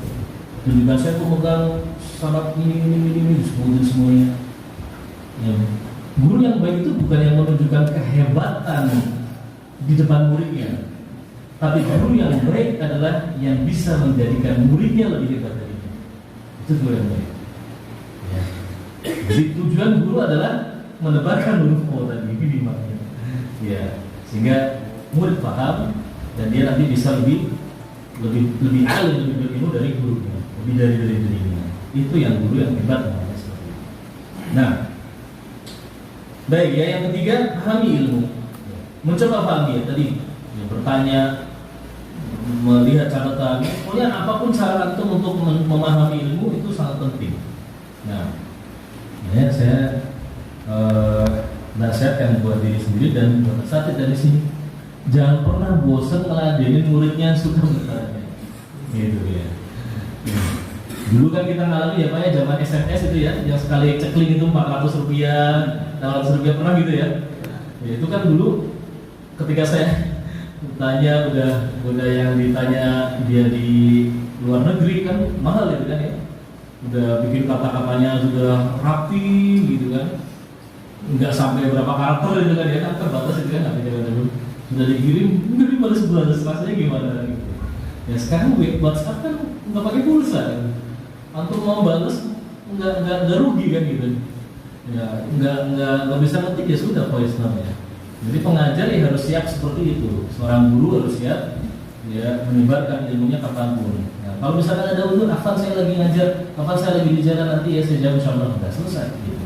Tunjukkan saya pemegang syarat ini disebutin semuanya. Ya. Guru yang baik itu bukan yang menunjukkan kehebatan di depan muridnya, tapi guru yang baik adalah yang bisa menjadikan muridnya lebih hebat darinya. Itu guru yang baik. Ya. Jadi tujuan guru adalah menebarkan huruf O tadi minimalnya. Ya, sehingga murid paham dan dia nanti bisa lebih alim, lebih berilmu dari gurunya, lebih dari dirinya. Itu yang guru yang hebat namanya seperti itu. Nah, baik ya, yang ketiga pahami ilmu. Mencoba pahami ya tadi, ya, bertanya, melihat catatan, pokoknya apapun cara antum untuk memahami ilmu itu sangat penting. Nah, ya saya nasihatkan buat diri sendiri dan buat asatidz dari sini, jangan pernah bosan ngeladenin muridnya yang suka bertanya, gitu ya. Dulu kan kita ngalami ya Pak ya, zaman SMS itu ya, yang sekali cekling itu 400 rupiah, 600 rupiah pernah gitu ya. Ya itu kan dulu ketika saya tanya udah yang ditanya dia di luar negeri kan mahal itu kan ya. Udah bikin kata-katanya sudah rapi gitu kan. Enggak sampai berapa karakter itu kan ya, kan terbatas itu kan tapi dulu sudah dikirim, mungkin balas rasanya gimana gitu. Ya sekarang WhatsApp kan nggak pakai pulsa kan. Antum mau balas nggak rugi kan gitu. Ya nggak bisa ngetik ya sudah voice note ya. Jadi pengajar ya harus siap seperti itu. Seorang guru harus siap ya menyebarkan ilmunya kapanpun. Nah, kalau misalkan ada udur, kapan saya lagi ngajar, kapan saya lagi di jalan, nanti ya saya jawab insyaallah sudah selesai gitu.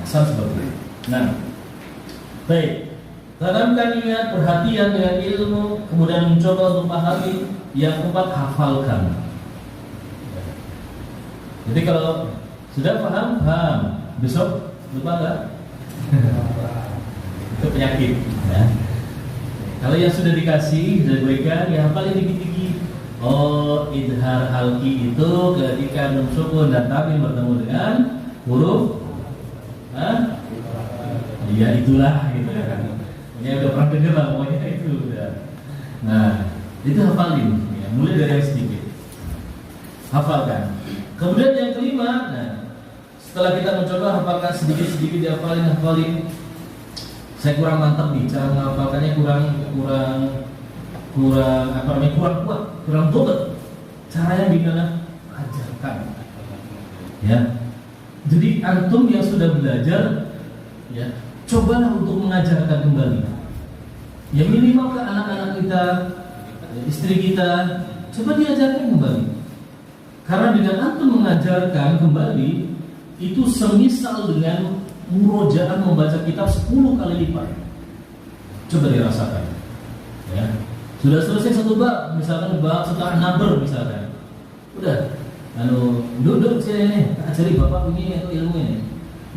Asal seperti itu. Nah, baik. Tanamkan niat perhatian dengan ilmu, kemudian mencoba untuk pahami. Yang keempat, hafalkan. Jadi kalau sudah paham, besok lupa enggak? Itu penyakit ya. Kalau yang sudah dikasih, sudah diberikan, ya hafalin dikit-dikit. Oh, idhar halki itu ketika nun sukun dan tanwin bertemu dengan huruf ya itulah gitu ya kan. Ya udah pernah dengar lah pokoknya itu udah. Nah, itu hafalin ya, mulai dari yang sedikit. Hafalkan. Kemudian yang kelima, nah, setelah kita mencoba hafalkan sedikit-sedikit dihafalin. Saya kurang mantap nih, cara menghafalkannya kurang kuat, kurang tobat. Caranya gimana? Ajarkan. Ya. Jadi antum yang sudah belajar, ya, cobalah untuk mengajarkan kembali. Ya minimal ke anak-anak kita, istri kita, coba diajarkan kembali. Karena dengan antum mengajarkan kembali, itu semisal dengan murojaah membaca kitab 10 kali lipat. Coba dirasakan. Ya. Sudah selesai satu bab, misalkan bab setelah naber misalkan. Udah, duduk sini, ajari bapak begini atau ilmu ini.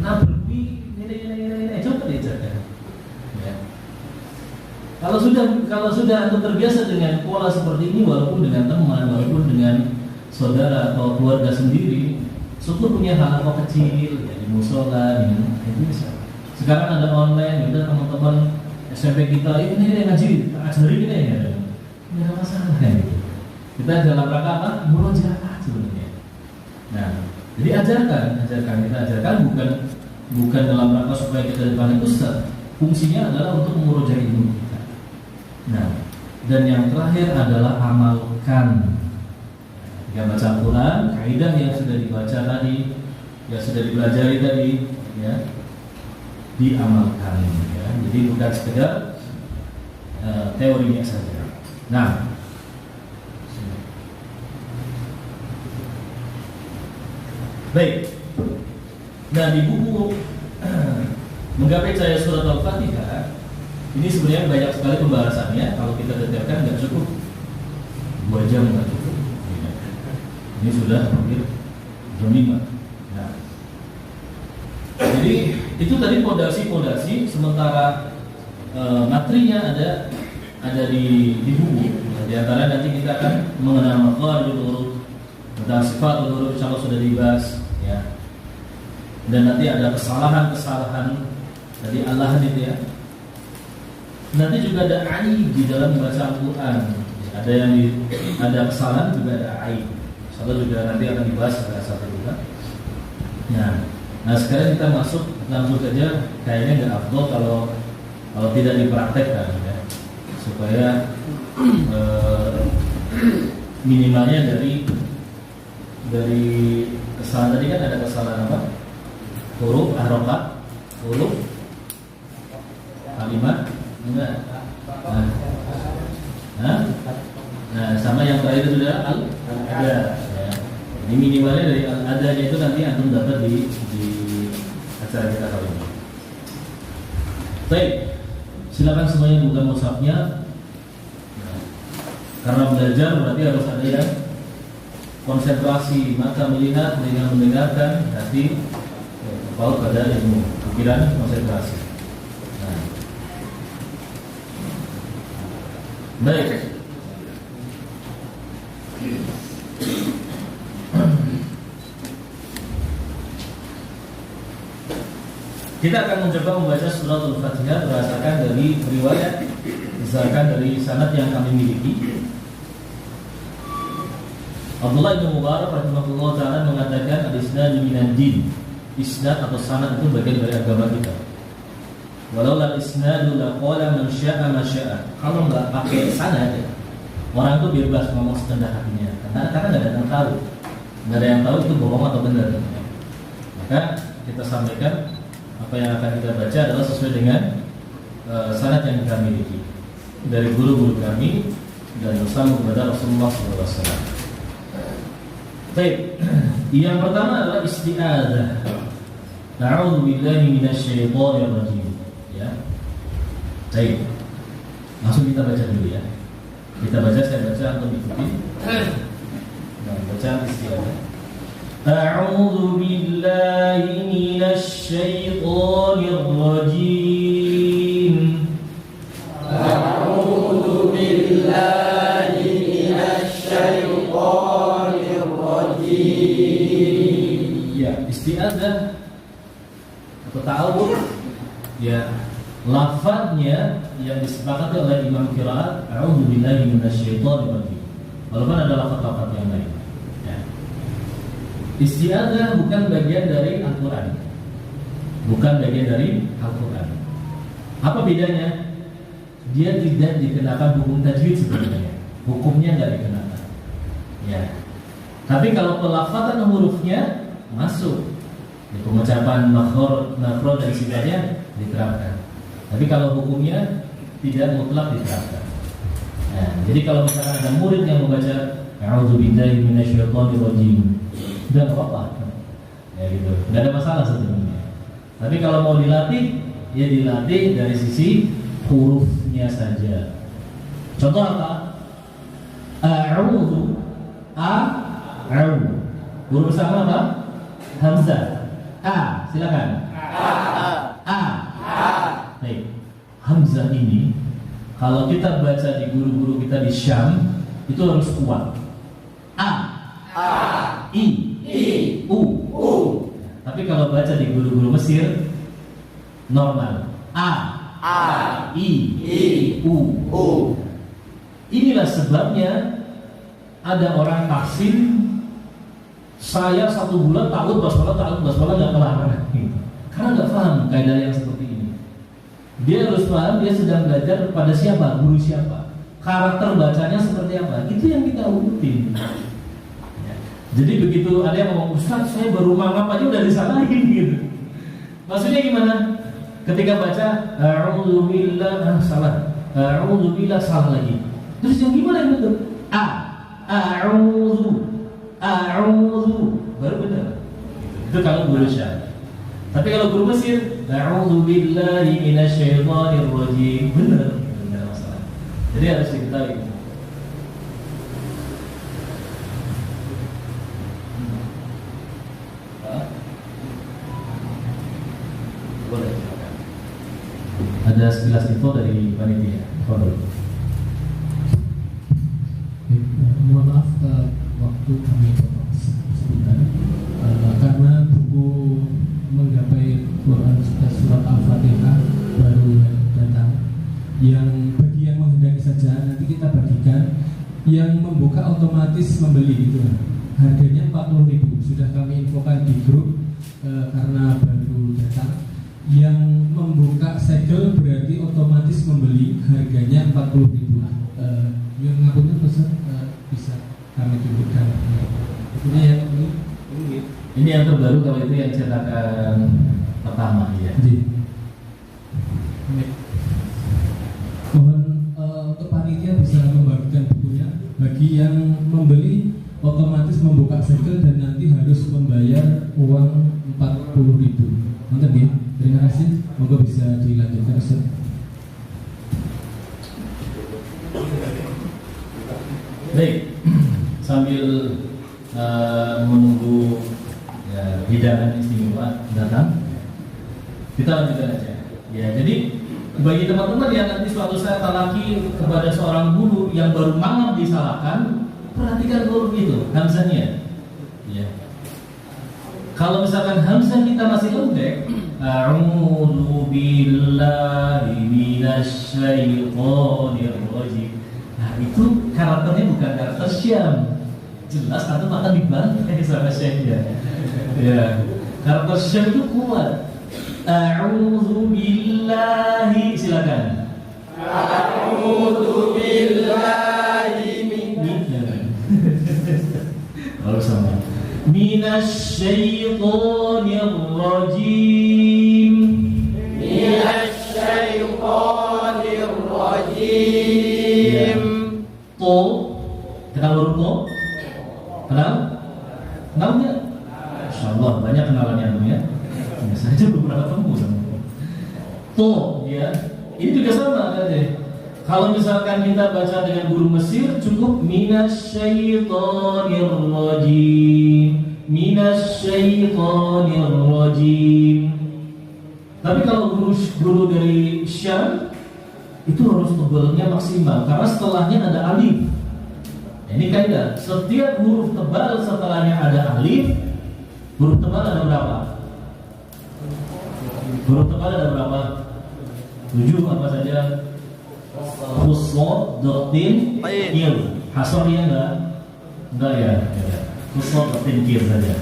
Naber ini, coba diajarkan. Ya. Kalau sudah antum terbiasa dengan pola seperti ini, walaupun dengan teman, walaupun dengan saudara atau keluarga sendiri, syukur punya hal kecil, ya, di musola, itu bisa. Sekarang ada online, udah teman-teman SMP kita ini ngaji, ajari ini ya, nggak ada masalah kan? Kita dalam rangka apa? Murojaah sebenarnya. Nah, jadi kita ajarkan bukan dalam rangka supaya kita dipanggil ustaz. Fungsinya adalah untuk murojaah ilmu kita. Nah, dan yang terakhir adalah amalkan. Jika baca Al-Quran, kaidah yang sudah dibaca tadi, yang sudah dipelajari tadi, ya, diamalkan. Ya. Jadi bukan sekedar teorinya saja. Nah, baik. Nah, di buku Menggapai Cahaya Surat Al-Fatihah ini sebenarnya banyak sekali pembahasannya. Kalau kita detailkan nggak cukup 2 jam, nggak cukup. Ini sudah hampir jam 5. Nah, jadi itu tadi pondasi. Sementara materinya ada di buku. Di antara nanti kita akan mengenal maqasid huruf, tentang sifat huruf, insyaallah sudah dibahas ya. Dan nanti ada kesalahan tadi Allah itu ya. Nanti juga ada aib di dalam membaca Al-Quran. Ada kesalahan, juga ada aib. Insyaallah juga nanti akan dibahas pada saat itu. Nah sekarang kita masuk langsung saja. Kayaknya nggak afdol kalau tidak dipraktekkan ya. Supaya minimalnya dari kesalahan tadi kan ada kesalahan apa? Huruf, harokat, huruf, kalimat, enggak. Nah, sama yang terakhir itu adalah al-ada. Ya. Ini minimalnya dari al-adanya itu nanti antum dapat di acara kita kali ini. Baik, silakan semuanya buka mushafnya. Nah, karena belajar berarti harus ada yang konsentrasi, mata melihat, telinga mendengarkan, hati terpaut pada ilmu, pikiran konsentrasi. Nah. Baik. Kita akan mencoba membaca surat Al-Fatihah berdasarkan dari riwayat, berdasarkan dari sanad yang kami miliki. Abdullah bin Mubarak rahimahullah ta'ala mengatakan al-isnad minad din. Isnad atau sanad itu bagian dari agama kita. Walau la isnadu la qala man syaa ma syaa. Kalau enggak pakai sanad, orang itu bebas ngomong sekendak hatinya. Karena enggak ada yang tahu. Enggak ada yang tahu itu bohong atau benar. Maka kita sampaikan apa yang akan kita baca adalah sesuai dengan sanad yang kami miliki dari guru-guru kami dan bersama kepada Rasulullah SAW. Baik, yang pertama adalah isti'adzah. A'udzu billahi minasyaitonir rajim. Ya. Baik. Langsung kita baca dulu ya. Kita baca, saya baca atau ikuti. Nah, baca isti'adzah. A'udzu billahi minasyaitonir rajim. A'udzu billahi minasyaitonir rajim. Ya, isti'adzah atau ta'awudz ya, lafadznya yang disepakati oleh Imam Qiraat, a'udzu billahi minasyaitonir rajim. Walaupun ada lafaz-lafaz yang lain. Ya. Isti'adzah bukan bagian dari Al-Qur'an. Bukan bagian dari Al-Qur'an. Apa bedanya? Dia tidak dikenakan hukum tajwid sebenarnya. Hukumnya tidak dikenakan. Ya. Tapi kalau pelafazan hurufnya masuk. Di pengucapan makhraj dan sifatnya diterapkan. Tapi kalau hukumnya tidak mutlak diterapkan. Nah, jadi kalau misalkan ada murid yang membaca a'udzubillahi minasyaitonir rajim, enggak apa-apa. Ya gitu. Enggak ada masalah sebenarnya. Tapi kalau mau dilatih, ya dilatih dari sisi hurufnya saja. Contoh apa? A'udzu, a'udzu. Huruf bersama apa? Hamzah. A, silakan. A. Baik. Hamzah ini kalau kita baca di guru-guru kita di Syam itu harus kuat. A. I. U. Tapi kalau baca di guru-guru Mesir normal. A. I. U. Inilah sebabnya ada orang tafsir, saya 1 bulan takut basmalah nggak kelar karena nggak paham kaidah yang seperti ini. Dia harus paham dia sedang belajar pada siapa, guru siapa, karakter bacanya seperti apa. Itu yang kita urutin. Ya. Jadi begitu ada yang ngomong, Ustaz saya baru mangap aja udah disalahin gitu. Maksudnya gimana? Ketika baca a'udzubillah salah, a'udzubillah salah lagi. Terus yang gimana yang betul? A'udzu baru benar. Itu kalau guru Syam. Tapi kalau guru Mesir, a'udzu billahi minasyaitonir rajim, benar, enggak ada masalah. Jadi harus diketahui. Boleh. Ada sekilas info dari panitia. Boleh. Mohon maaf waktu kami potong sebentar karena buku menggapai Quran surat Al-Fatihah baru datang. Yang bagi yang menghendaki saja nanti kita bagikan. Yang membuka otomatis membeli gitu. Harganya 40.000 sudah kami infokan di grup karena baru datang. Yang membuka segel berarti otomatis membeli, harganya 40.000. Yang ngapunten pesan bisa kami tunjukkan. Ini yang terbaru, kalau itu yang cetakan pertama ya. Mohon untuk panitia bisa membagikan bukunya. Bagi yang membeli otomatis membuka segel dan nanti harus membayar uang 40.000. Mantap ya. Terima kasih. Moga bisa dilanjutkan Ustaz. Baik, sambil menunggu ya, hidangan istimewa datang, kita lanjutkan aja. Ya, jadi bagi teman-teman yang nanti suatu saat talaki kepada seorang guru yang baru mangap disalahkan, perhatikan huruf itu, hamzahnya. Ya. Kalau misalkan hamzah kita masih lembek, a'udzu billahi minasyaitonir rajim. Nah, itu karakternya bukan karakter Syam. Jelas atau akan dibantai sama Syekhnya. Ya. Karakter Syam itu kuat. A'udzu billahi, silakan. A'udzu billahi Kalau sama. Minasyaitonir rajim. minasyaitonir To? Kenal? Kenal nggak? Insya Allah banyak kenalannya tuh ya. Hanya saja beberapa temu sama To, ya. Ini juga sama kan deh. Kalau misalkan kita baca dengan guru Mesir cukup minasyaitonirrajim, minasyaitonirrajim. Tapi kalau guru dari Syam itu harus tebalnya maksimal karena setelahnya ada alif. Ini kaidah. Setiap huruf tebal setelahnya ada alif. Huruf tebal ada berapa? Huruf tebal ada berapa? 7 apa saja? Khusod, dotin, kil. Hasornya enggak ya. Khusod, dotin, kil saja.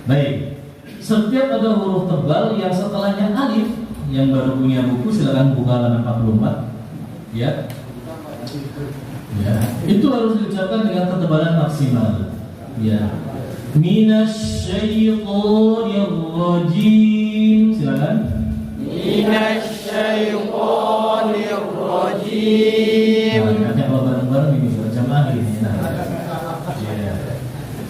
Baik. Setiap ada huruf tebal yang setelahnya alif, yang baru punya buku silakan buka halaman 44. Ya. Ya, itu harus diucapkan dengan ketebalan maksimal. Ya. Minasyaitonirrajim. Silakan. Minasyaitonirrajim. Nah, kalau bareng-bareng ini sudah jamaah ini. Nah. Ya.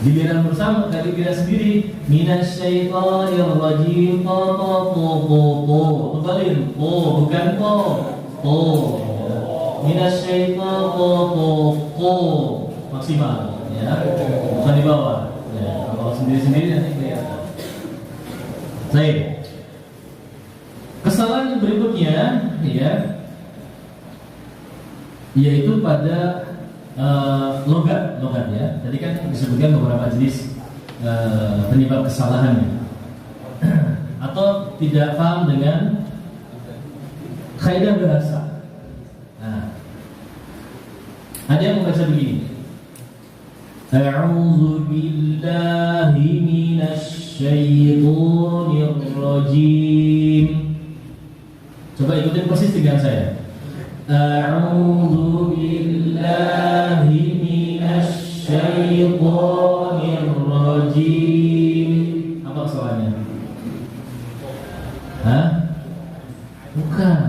Giliran bersama dari kita sendiri. Minasyaitonirrajim. To. Tebalin. Bukan to. Minasyaitonirrajim. Maksimal. Ya. Bukan di bawah. Ya, kalau sendiri-sendiri nanti kelihatan. Baik. Kesalahan yang berikutnya, ya, yaitu pada logat ya. Tadi kan disebutkan beberapa jenis penyebab kesalahannya, atau tidak paham dengan kaidah bahasa. Nah, ada yang membaca begini. A'udzu billahi minasy syaithanir rajim. Coba ikutin persis dengan saya. A'udzu billahi minasy syaithanir rajim. Apa kesalahannya? Hah? Bukan.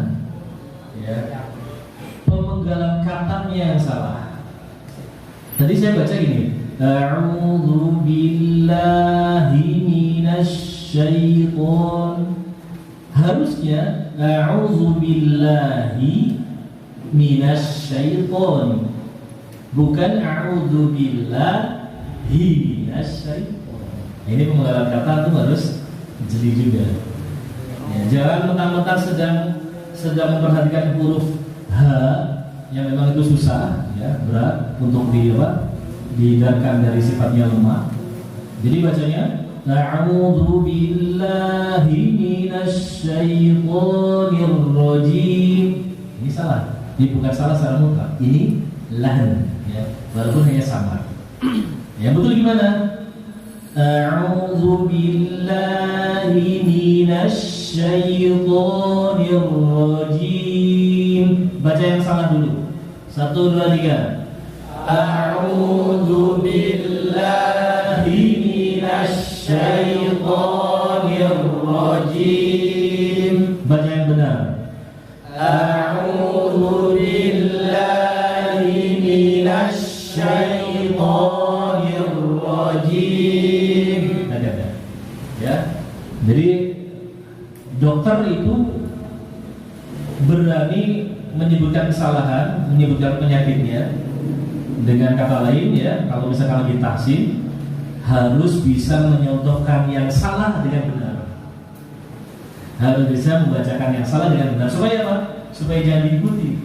Ya. Pemenggalan katanya yang salah. Tadi saya baca gini, A'udzu billahi minasy syaiton. Harusnya A'udzu billahi minasy syaiton. Bukan A'udzu billahi minasy syaiton. Ini penggalan kata itu harus jeli juga. Ya, jangan mentang-mentang sedang memperhatikan huruf H yang memang itu susah, ya, berat untuk dihindarkan dari sifatnya lemah. Jadi bacanya A'udzu billahi minasy syaithanir rajim. Ini salah. Ini bukan salah secara mutlak. Ini lahan, ya, walaupun hanya samar. Yang betul gimana? A'udzu billahi minasy syaithanir rajim. Baca yang salah dulu. 1, 2, 3. A'udzu billahi minasy syaithanir rajim. Baca yang benar. A'udzu billahi minasy syaithanir rajim. Ada. Ya. Jadi dokter itu berani menyebutkan kesalahan, menyebutkan penyakitnya dengan kata lain, ya. Kalau misalkan lagi tahsin, harus bisa menyontohkan yang salah dengan benar. Harus bisa membacakan yang salah dengan benar. Supaya apa? Supaya jangan diikuti.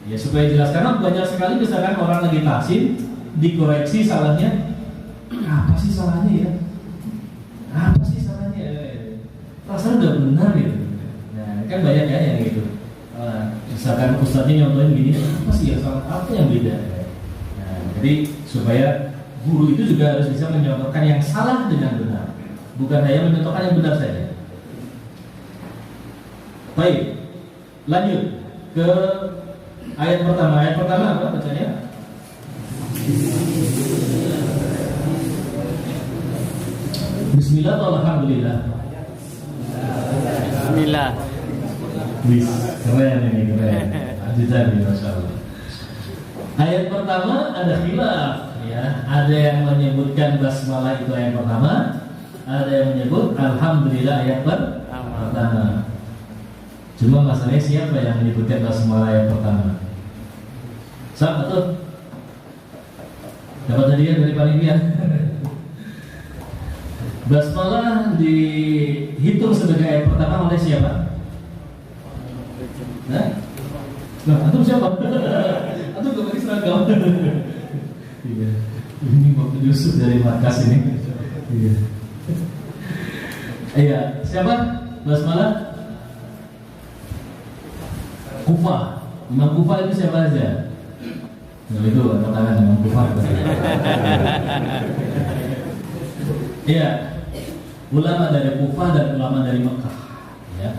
Ya, supaya jelas. Karena banyak sekali misalkan orang lagi tahsin, dikoreksi salahnya. Apa sih salahnya ya? Apa sih salahnya? Rasanya udah benar gitu. Nah, kan banyak ya yang gitu. Misalkan ustadznya nyontohin gini, apa sih yang salah? Apa yang beda? Nah, jadi supaya guru itu juga harus bisa menyontohkan yang salah dengan benar, bukan hanya menyontohkan yang benar saja. Baik, lanjut ke ayat pertama. Ayat pertama apa bacanya? Bismillah atau alhamdulillah? Bismillah. Wis, keren ini, keren. Aziza ini, masya Allah. Ayat pertama ada khilaf, ya. Ada yang menyebutkan basmalah itu ayat pertama, ada yang menyebut alhamdulillah ayat pertama. Cuma masalahnya siapa yang menyebutkan basmalah ayat pertama? Siapa tuh? Dapat hadiah dari panitia. Basmalah dihitung sebagai ayat pertama oleh siapa? Nah, antum siapa? Antum gak pakai seragam. Iya, ini waktu Yusuf dari markas ini. Iya. Iya, siapa? Basmalah? Kufah. Imam Kufah itu siapa aja? Nah, itu tangan Imam Kufah. Iya. Ulama dari Kufah dan ulama dari Mekah. Ya.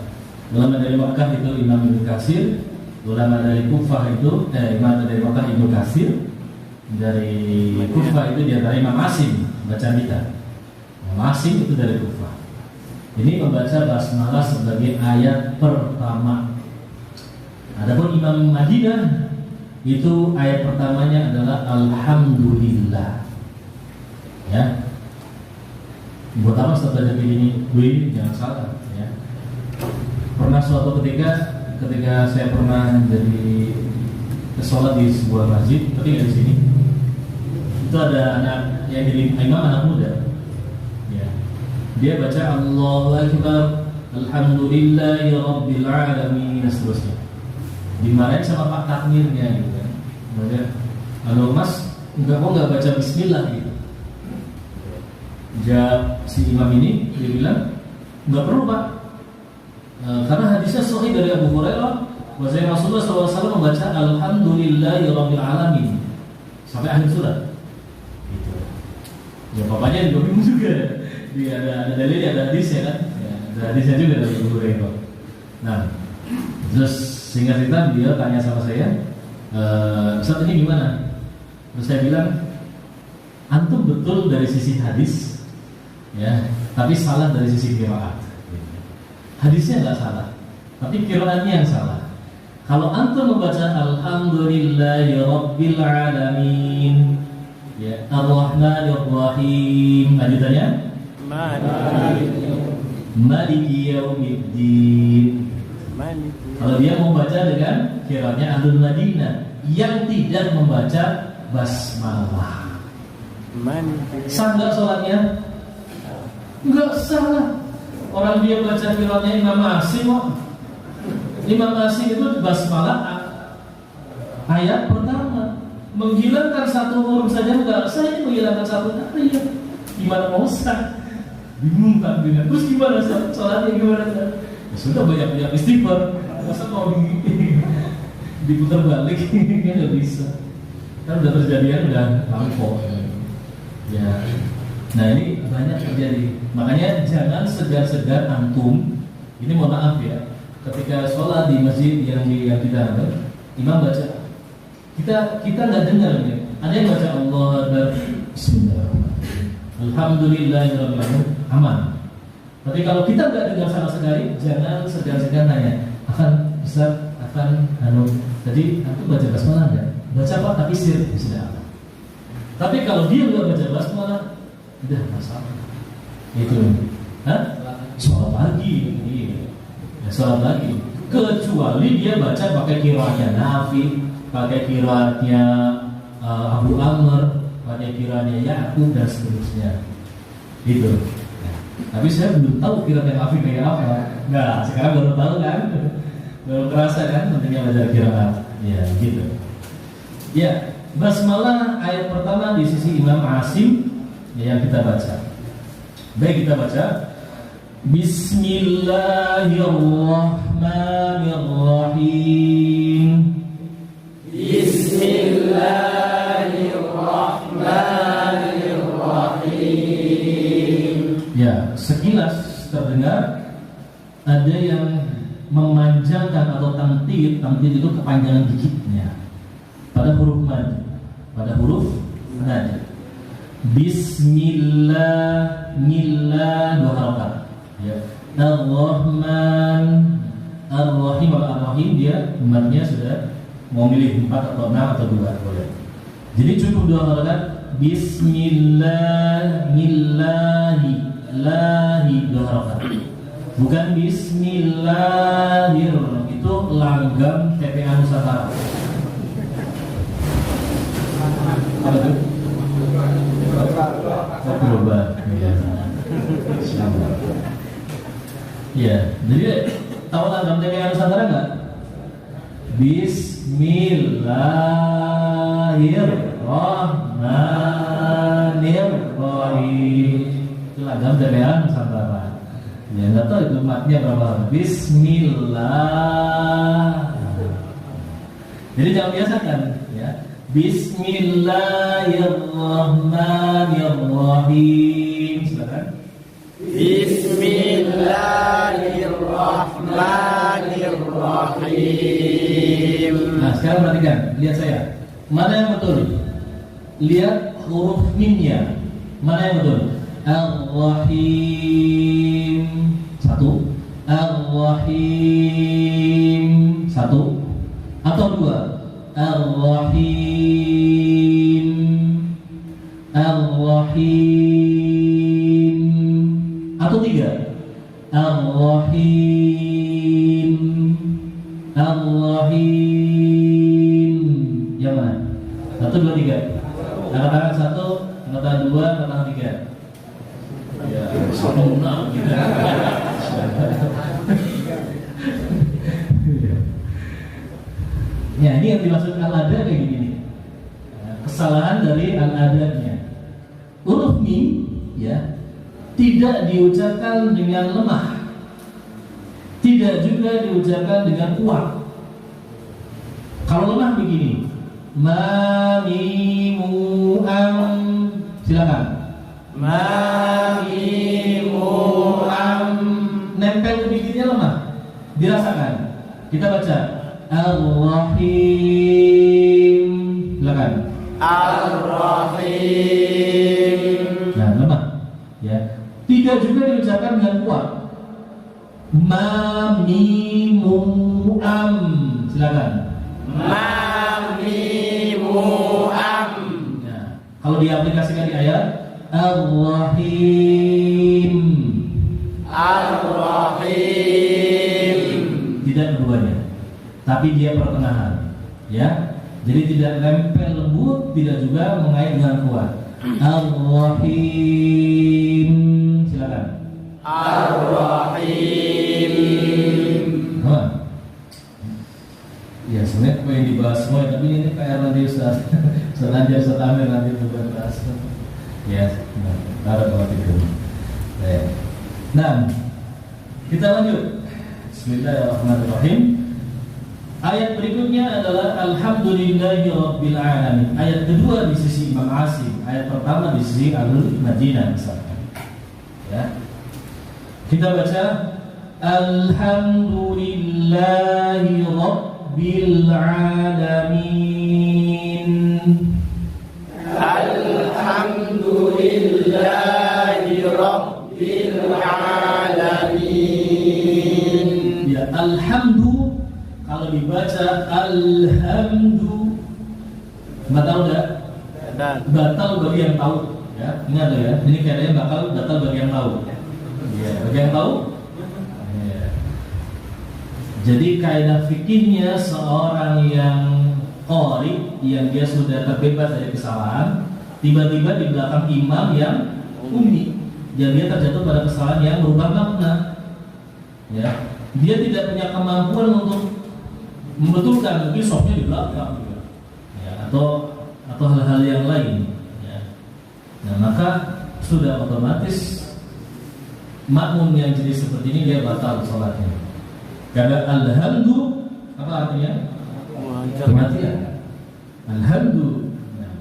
Ulama dari Mekah itu Imam Ibnu Katsir, ulama dari Kufah itu imam dari Mekah Ibnu Katsir, dari Kufah itu diantara Imam Asim bacaan kita. Imam Asim itu dari Kufah. Ini membaca basmalah sebagai ayat pertama. Adapun Imam Madinah itu ayat pertamanya adalah alhamdulillah. Ya. Buat apa setelah belajar begini? Jangan salah ya. Pernah suatu ketika saya pernah jadi sholat di sebuah masjid, tapi nggak di sini. Itu ada anak yang jadi imam, anak muda. Ya. Dia baca Allahu Akbar, alhamdulillahi rabbil alamin, dan seterusnya. Dimarahin sama pak takmirnya gitu kan. Kalau mas, kok nggak baca Bismillah gitu. Jawab si imam ini, dia bilang nggak perlu pak. Karena hadisnya sahih dari Abu Hurairah bahwa Rasulullah SAW membaca alhamdulillahirabbil alamin sampai akhir surat. Gitu. Ya bapaknya juga bingung juga. Dia ada dalil, ada hadisnya kan? Ya, ada hadisnya juga dari Abu Hurairah. Nah, terus singkat cerita dia tanya sama saya, Ustaz ini gimana? Terus saya bilang, antum betul dari sisi hadis, ya, tapi salah dari sisi qiraat. Hadisnya nggak salah, tapi qiraatnya yang salah. Kalau antum membaca alhamdulillahi rabbil alamin, ya, ar-rahmanir rahim, lanjutannya maliki yaumiddin. Kalau dia membaca dengan qiraatnya Ahlul Madinah yang tidak membaca basmalah, sah nggak sholatnya? Nggak salah. Orang dia baca qiraatnya Imam Asim kok. Imam Asim itu basmalah ayat pertama. Menghilangkan satu huruf saja enggak sah, ini menghilangkan satu ayat. Gimana mau sah? Bingung kan dengan. Terus gimana sholatnya gimana? Ya sudah banyak-banyak istighfar. Masa mau diputar balik nggak bisa. Kan udah terjadian udah lampau. Ya. Nah ini banyak terjadi. Makanya jangan segar-segar antum. Ini mohon maaf ya. Ketika sholat di masjid yang kita ada, imam baca, kita nggak dengar ya. Ada yang baca Allah Akbar, Bismillahirrahmanirrahim, alhamdulillahirabbil alamin, aman. Tapi kalau kita nggak dengar sama sekali, jangan segar-segar nanya, Tadi antum baca basmalah nggak? Baca apa? Tapi sir, sudah apa? Tapi kalau dia nggak baca basmalah, udah masalah. Itu, sholat lagi, ya, sholat lagi. Kecuali dia baca pakai qiraatnya Nafi, pakai qiraatnya Abu Amr, pakai qiraatnya Ya'qub dan seterusnya. Itu. Nah, tapi saya belum tahu qiraatnya Nafi kayak apa. Nah, sekarang baru tahu kan, baru kerasa kan pentingnya belajar qiraat. Ya, gitu. Ya, basmalah ayat pertama di sisi Imam Asim yang kita baca. Baik, kita baca Bismillahirrahmanirrahim. Bismillahirrahmanirrahim. Ya, sekilas terdengar ada yang memanjangkan atau tamtid itu kepanjangan dikitnya pada huruf mad, Bismillah, dua harokat. Ya. Ar-Rahman, Ar-Rahim, Ar-Rahim dia madnya sudah mau milih 4 atau 6 atau 2 boleh. Jadi cukup dua harokat Bismillahillahi, lahi dua harokat. Bukan Bismillahir, itu langgam TPA Nusantara. Apa itu? Berubah. Ya, jadi tahu langgam TPA Nusantara nggak? Bismillahirrahmanirrahim. Itu langgam TPA Nusantara. Ya nggak tahu itu matnya berapa. Bismillah. Jadi jangan biasakan, ya. Bismillahirrahmanirrahim. Silakan. Bismillahirrahmanirrahim. Nah sekarang perhatikan, lihat saya. Mana yang betul? Lihat huruf mimnya. Mana yang betul? Ar-Rahim. Satu. Ar-Rahim. Satu. Atau dua. Ar-Rahim. Ar-Rahim. Atau tiga. Ar-Rahim. Ar-Rahim. Yang mana? Satu, dua, tiga. Angkat tangan satu, angkat tangan dua, angkat tangan tiga. Ya, sempurna gitu. Ya, ini yang dimaksud al-ada kayak gini. Kesalahan dari al-adanya. Huruf mim, ya, tidak diucapkan dengan lemah, tidak juga diucapkan dengan kuat. Kalau lemah begini, ma mimu am, silakan. Ma mimu am, nempel ke bibirnya lemah, dirasakan. Kita baca Ar-Rahim, silakan. Ar-Rahim. Nah, lemah, ya. Tidak juga diucapkan dengan kuat. Ma mimu am, silakan. Ma mimu am. Nah, kalau diaplikasikan di ayat Ar-Rahim, Ar-Rahim. tidak keduanya, tapi dia pertengahan, ya. Jadi tidak nempel lembut, tidak juga mengait dengan kuat. Ar-Rahim, silakan. Ar-Rahim. Ya sebenarnya apa yang dibahas semua, tapi ini PR nanti Ustaz. Ustaz Amir nanti bukan bahas. Ya, harap kalau itu. Nah, kita lanjut. Bismillahirrahmanirrahim. Ayat berikutnya adalah Alhamdulillahirabbil alamin. Ayat kedua di sisi Imam Asim, ayat pertama di sisi Ahlul Madinah misalkan. Ya. Kita baca Alhamdulillahirabbil alamin. Alhamdulillahirabbil alamin. Ya, alhamdu kalau dibaca alhamdu batal enggak? Batal bagi yang tahu, ya. Ingat ya, ini kaidahnya batal bagi yang tahu. Ya, bagi yang tahu. Ya. Jadi kaidah fikihnya seorang yang qari, yang dia sudah terbebas dari kesalahan, tiba-tiba di belakang imam yang ummi, dan dia terjatuh pada kesalahan yang berubah makna. Ya, dia tidak punya kemampuan untuk membetulkan, mungkin softnya di belakang, ya, atau hal-hal yang lain, ya. Nah maka sudah otomatis makmum yang jadi seperti ini dia batal sholatnya. Karena alhamdu apa artinya? Kematian. Alhamdu, nah,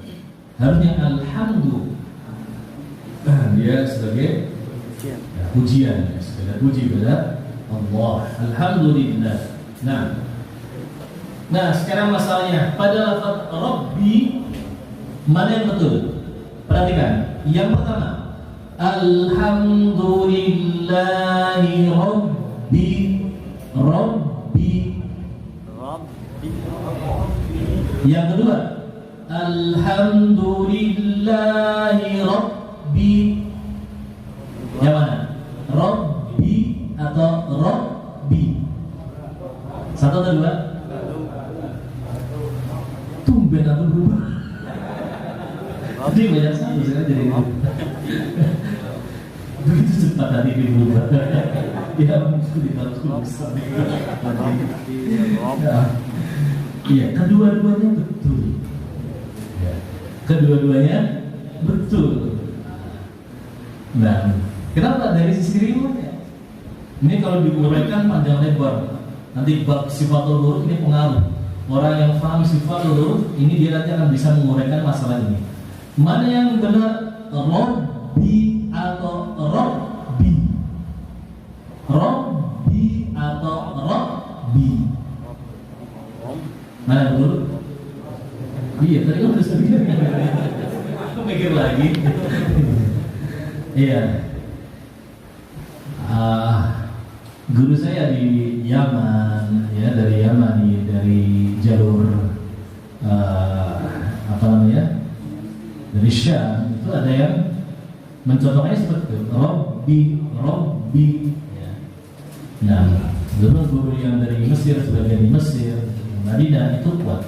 harusnya alhamdu. Dia sebagai pujian, ya, sebagai puji kepada Allah. Alhamdulillah. Nah, sekarang masalahnya pada lafaz Rabbi mana yang betul? Perhatikan. Yang pertama, Alhamdulillahi Rabbi. Yang kedua, Alhamdulillahi Alhamdulillahi Rabbi. Yang mana? Rabbi atau Rabbi? Satu atau dua? Tumben atau berubah? Jadi banyak satu saya jadi begitu cepat tadi berubah. Ya mungkin ditaruh besar. Iya, kedua-duanya betul. Kedua-duanya betul. Nah, kenapa dari sisi riwayat? Ini kalau diuraikan panjang lebar. Nanti bab sifatul huruf ini pengaruh. Orang yang paham sifatul huruf ini dia nanti akan bisa menguraikan masalah ini. Mana yang benar, Rabbi atau Rabbi? Rabbi atau Rabbi? Mana dulu? Iya, tadi kan udah sedikit. Aku mikir lagi. Iya. Guru saya di Yaman, ya dari Yaman, dari jalur apa namanya, dari Syam, itu ada yang mencontohnya seperti itu, Robbi. Ya. Nah, guru yang dari Mesir, sebagian di Mesir, Madinah itu kuat,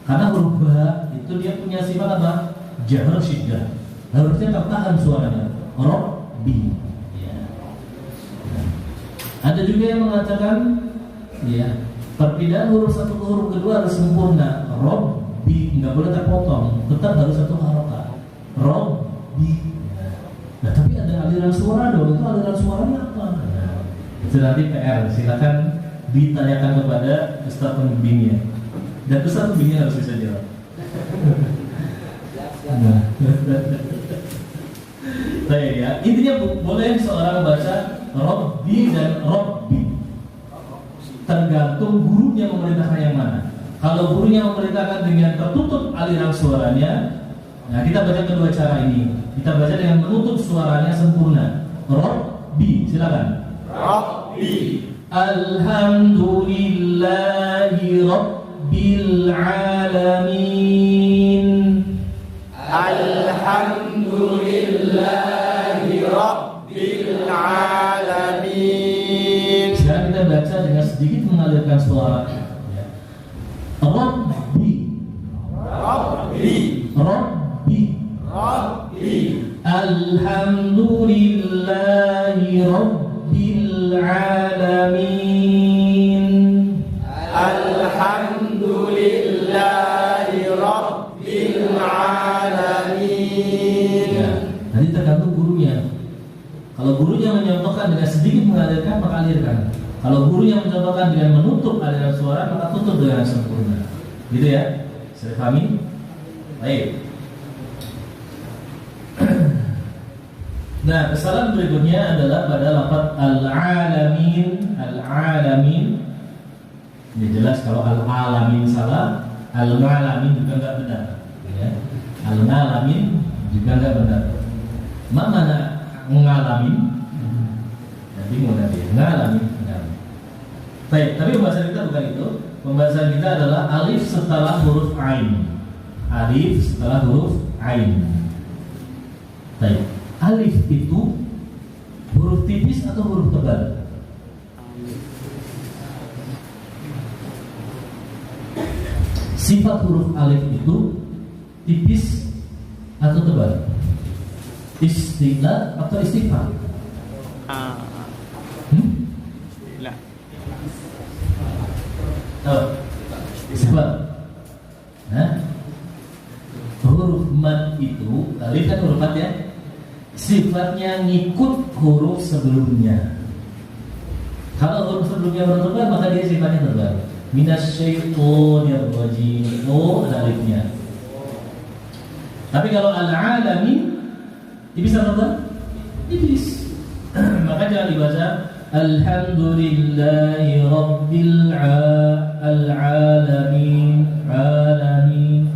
karena berubah itu dia punya sifat apa? Jahr syiddah, harusnya tertahan suaranya, Robbi. Ada juga yang mengatakan, ya, perbedaan huruf satu ke huruf kedua harus sempurna. Robbi nggak boleh terpotong, tetap harus satu harokat. Robbi. Nah, tapi ada aliran suara dong. Itu aliran suaranya apa? Nah, itu nanti PR. Silakan ditanyakan kepada ustaz pembimbingnya. Dan ustaz pembimbingnya harus bisa jawab. Nah. Baik ya. Intinya boleh seorang baca Rabbi dan Rabbi, tergantung gurunya memerintahkan yang mana. Kalau gurunya memerintahkan dengan tertutup aliran suaranya, nah kita baca kedua cara ini. Kita baca dengan menutup suaranya sempurna. Rabbi, silakan. Rabbi. Alhamdulillahi Rabbil Alamin. Alhamdulillahi Rabbil Alamin. Sekarang kita baca dengan sedikit mengalirkan suara. Rabbi. Rabbi. Rabbi. Rabbi. Alhamdulillahi Rabbil Alamin. Alhamdulillahi Rabbil Alamin. Ya, nanti tergantung gurunya. Kalau gurunya menyontohkan dengan sedikit mengalirkan, maka alirkan. Kalau gurunya mencontohkan dengan menutup aliran suara, maka tutup dengan sempurna. Gitu ya? Sudah pahami? Baik. Nah, kesalahan berikutnya adalah pada lafaz al-alamin. Al-alamin. Ini jelas kalau al-alamin salah, al-alamin juga enggak benar. Ya. Al-alamin juga enggak benar. Mana mengalami? Bingung nanti. Mengalami. Baik, tapi pembahasan kita bukan itu. Pembahasan kita adalah alif setelah huruf ain. Alif setelah huruf ain. Baik. Alif itu huruf tipis atau huruf tebal? Sifat huruf alif itu tipis atau tebal? Istilah atau istighfar? Sebab huruf mad itu, alif kan huruf mad ya, sifatnya ngikut huruf sebelumnya. Kalau huruf sebelumnya huruf tebal, maka dia sifatnya tebal. Minasyaitonir rajim, oh ada alifnya. Tapi kalau al-alamin, tipis atau tebal? Tipis. Maka jangan dibaca Alhamdulillahi Rabbil Alamin. Alamin.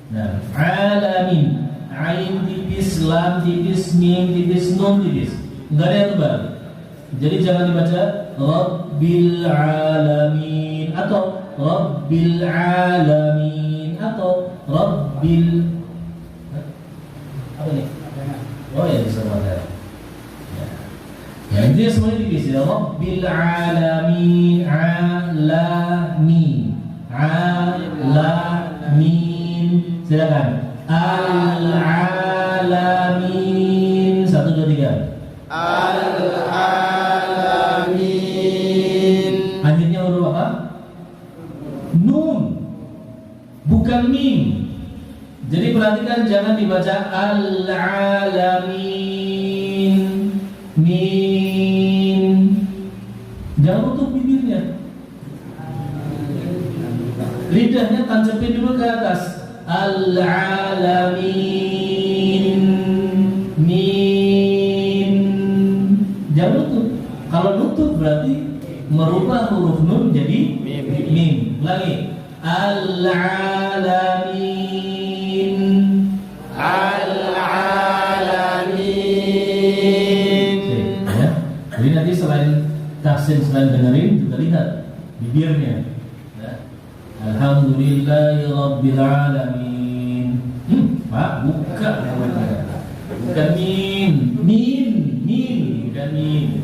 Nah, alamin. Ain tipis, lam tipis, mim tipis, nun tipis. Enggak ada yang tebal. Jadi jangan dibaca Rabbil Alamin atau Rabbil Alamin atau Rabbil. Apa nih? Oh ya, bisa materi. Ya, intinya semuanya diisi. Rabbil alamin, alamin, alamin. Silakan. Al-alamin. 1, 2, 3. Al-alamin. Akhirnya huruf apa? Nun, bukan mim. Jadi perhatikan, jangan dibaca al-alamin, min. Jangan tutup bibirnya. Lidahnya tancapin dulu ke atas. Al-alamin, min. Jangan nutup. Kalau nutup berarti merubah huruf nun jadi mim. Lagi. Al-alamin, Al-alamin. ya. Jadi nanti selain tahsin, selain dengerin juga lihat bibirnya. Ya. Alhamdulillahi Rabbil alamin. Pak, buka. Bukan min, bukan min.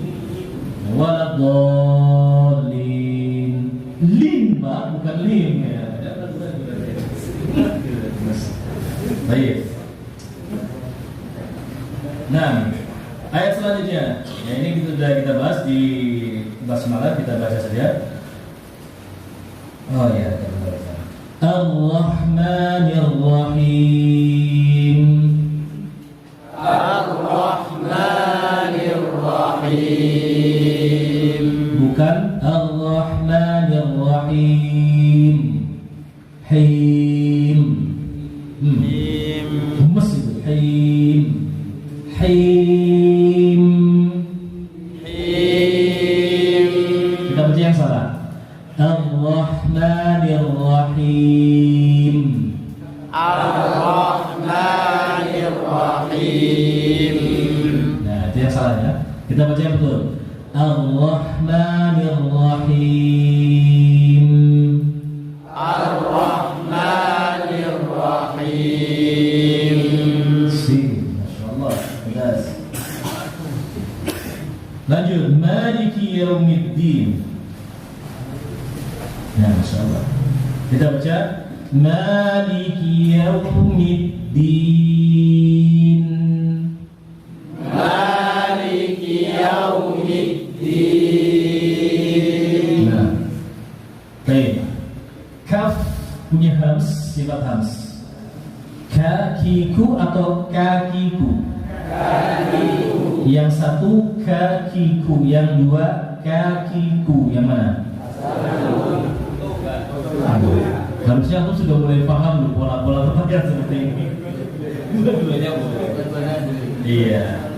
Waladhdallin. Lin, Pak, bukan lin ya. Baik. Nah, ayat selanjutnya. Ya, ini sudah kita bahas di basmalah, kita baca saja. Oh ya, Ar-Rahmanir Rahim. Ar-Rahmanir Rahim. Bukan Ar-Rahmanir Rahim. Him. Gemes itu. Him. Him. Kita baca yang salah. Ar-Rahmanir Rahim. Ar-Rahmanir Rahim. Nah, itu yang salah ya. Kita baca yang betul. Ar-Rahmanir Rahim. Ar-Rahmanir Rahim. Masyaallah. Jelas. Lanjut. Maliki Yaumiddin. Ya, masyaallah. Kita baca Maliki Yaumiddin. Maliki Yaumiddin. Nah, baik. Kaf punya hams, sifat hams. Kakiku atau kakiku? Kakiku. Yang satu kakiku, yang dua kakiku. Yang mana? Harusnya aku sudah mulai paham loh pola-pola pertanyaan seperti ini. Dua-duanya boleh. Iya.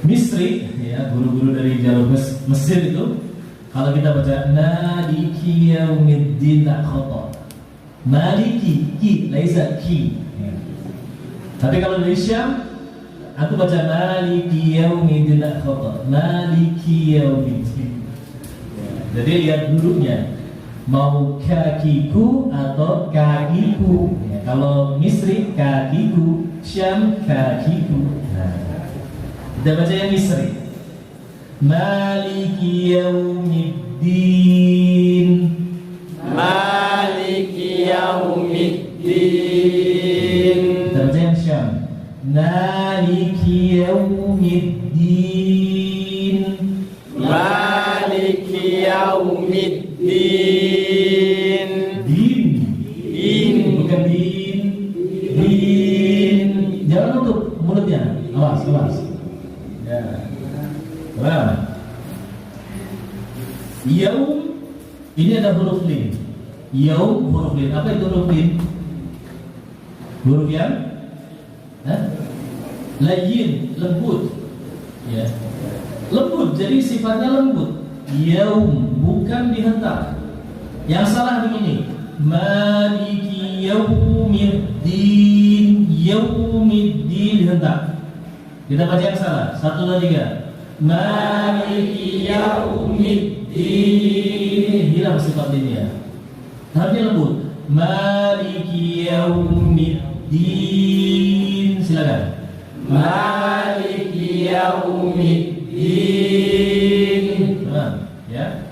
Misri, ya, guru-guru dari jalur Mesir itu, kalau kita baca Maliki Yaumiddin tak khotob. Maliki, ki, laisa ki. Ya. Tapi kalau dari Syam, aku baca Maliki Yaumiddin tak khotob. Maliki Yaumiddin. Ya. Jadi lihat dulunya, mau kakiku atau kakiku. Ya, kalau Misri kakiku, Syam kakiku. Nah, kita baca yang Misri. Maliki Yaumiddin. Maliki Yaumiddin. Kita baca yang Syam. Maliki Yaumiddin. Maliki Yaumiddin. Din. Din. Bukan din. Din. Jangan tutup mulutnya. Awas, awas. Ya. Wow. Yaum, ini ada huruf lin. Yaum huruf lin. Apa itu huruf lin? Huruf yang layyin, lembut. Ya. Lembut, jadi sifatnya lembut. Yaum, bukan dihentak. Yang salah begini. Maliki Yaumiddin. Yaumiddin dihentak. Kita baca yang salah. 1, 2, 3. Maliki Yaumiddin. Hilang sifat linnya. Harusnya lembut. Maliki Yaumiddin. Silakan. Maliki yaumiddin. Ya.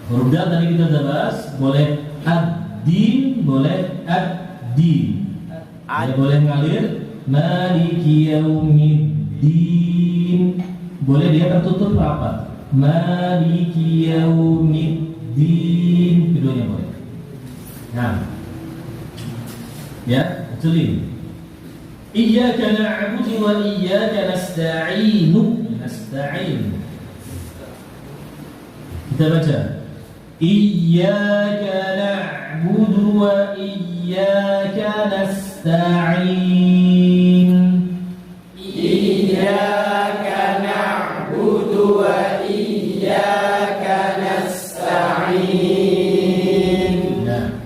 Huruf dal tadi kita sudah bahas, boleh ad-din, boleh ad-din. Ya, boleh ngalir Maliki yaumiddin. Boleh dia tertutup rapat. Maliki yaumiddin. Keduanya boleh. Nah. Ya, tulis. Iyyaka na'budu wa iyyaka nasta'in. Nasta'in. Kita baca. Iyyaka na'budu wa iyyaka nasta'in. Iyyaka na'budu wa iyyaka nasta'in. Nah.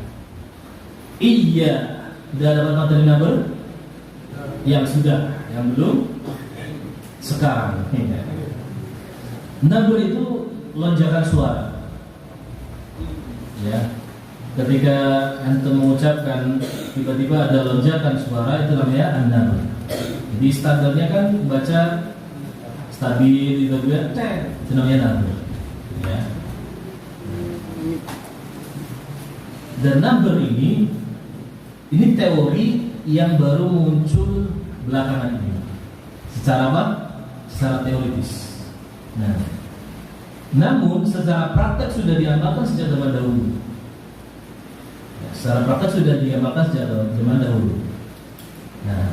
Iya, sudah dapat materi number? Yang sudah, yang belum? Sekarang. Number itu lonjakan suara. Ya, ketika antum mengucapkan tiba-tiba ada lonjakan suara, itu namanya an-nabr. Jadi standarnya kan baca stabil tiba-tiba itu namanya nabr. Ya. Dan nabr ini teori yang baru muncul belakangan ini. Secara apa? Secara teoritis. Nah, namun secara praktek sudah diamalkan sejak zaman dahulu. Ya, secara praktek sudah diamalkan sejak zaman dahulu. Nah,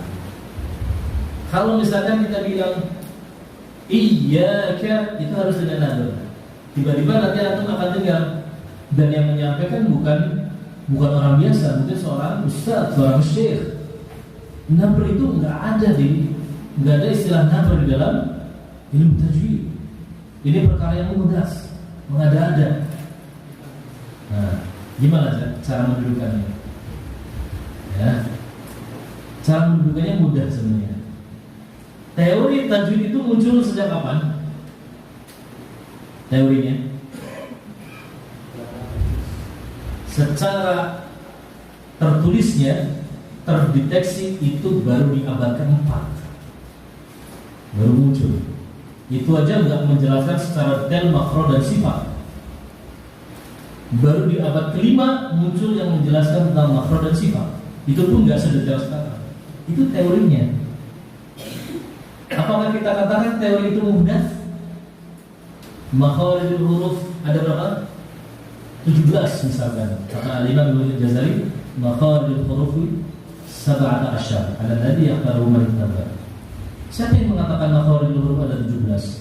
kalau misalkan kita bilang iyyaka, itu harus dengan nabr. Tiba-tiba nanti antum akan dengar, dan yang menyampaikan bukan orang biasa, mungkin seorang ustaz, seorang syekh. Nabr itu nggak ada istilah nabr di dalam ilmu tajwid. Ini perkara yang mudah, mengada-ada. Nah, gimana cara mendudukannya? Ya, cara mendudukannya mudah sebenarnya. Teori tajwid itu muncul sejak kapan? Teorinya? Secara tertulisnya, terdeteksi itu baru di abad ke-4 baru muncul. Itu aja nggak menjelaskan secara detail makro dan sifat. Baru di abad ke-5 muncul yang menjelaskan tentang makro dan sifat. Itu pun nggak sedetail sekarang. Itu teorinya. Apakah kita katakan teori itu mudah? Makharijul huruf ada berapa? 17 misalkan. Kata Al-Imam Ibnu Jazari, makharijul huruf 17 alladzi yaqtaru man tabar. Siapa yang mengatakan makharijul huruf ada 17?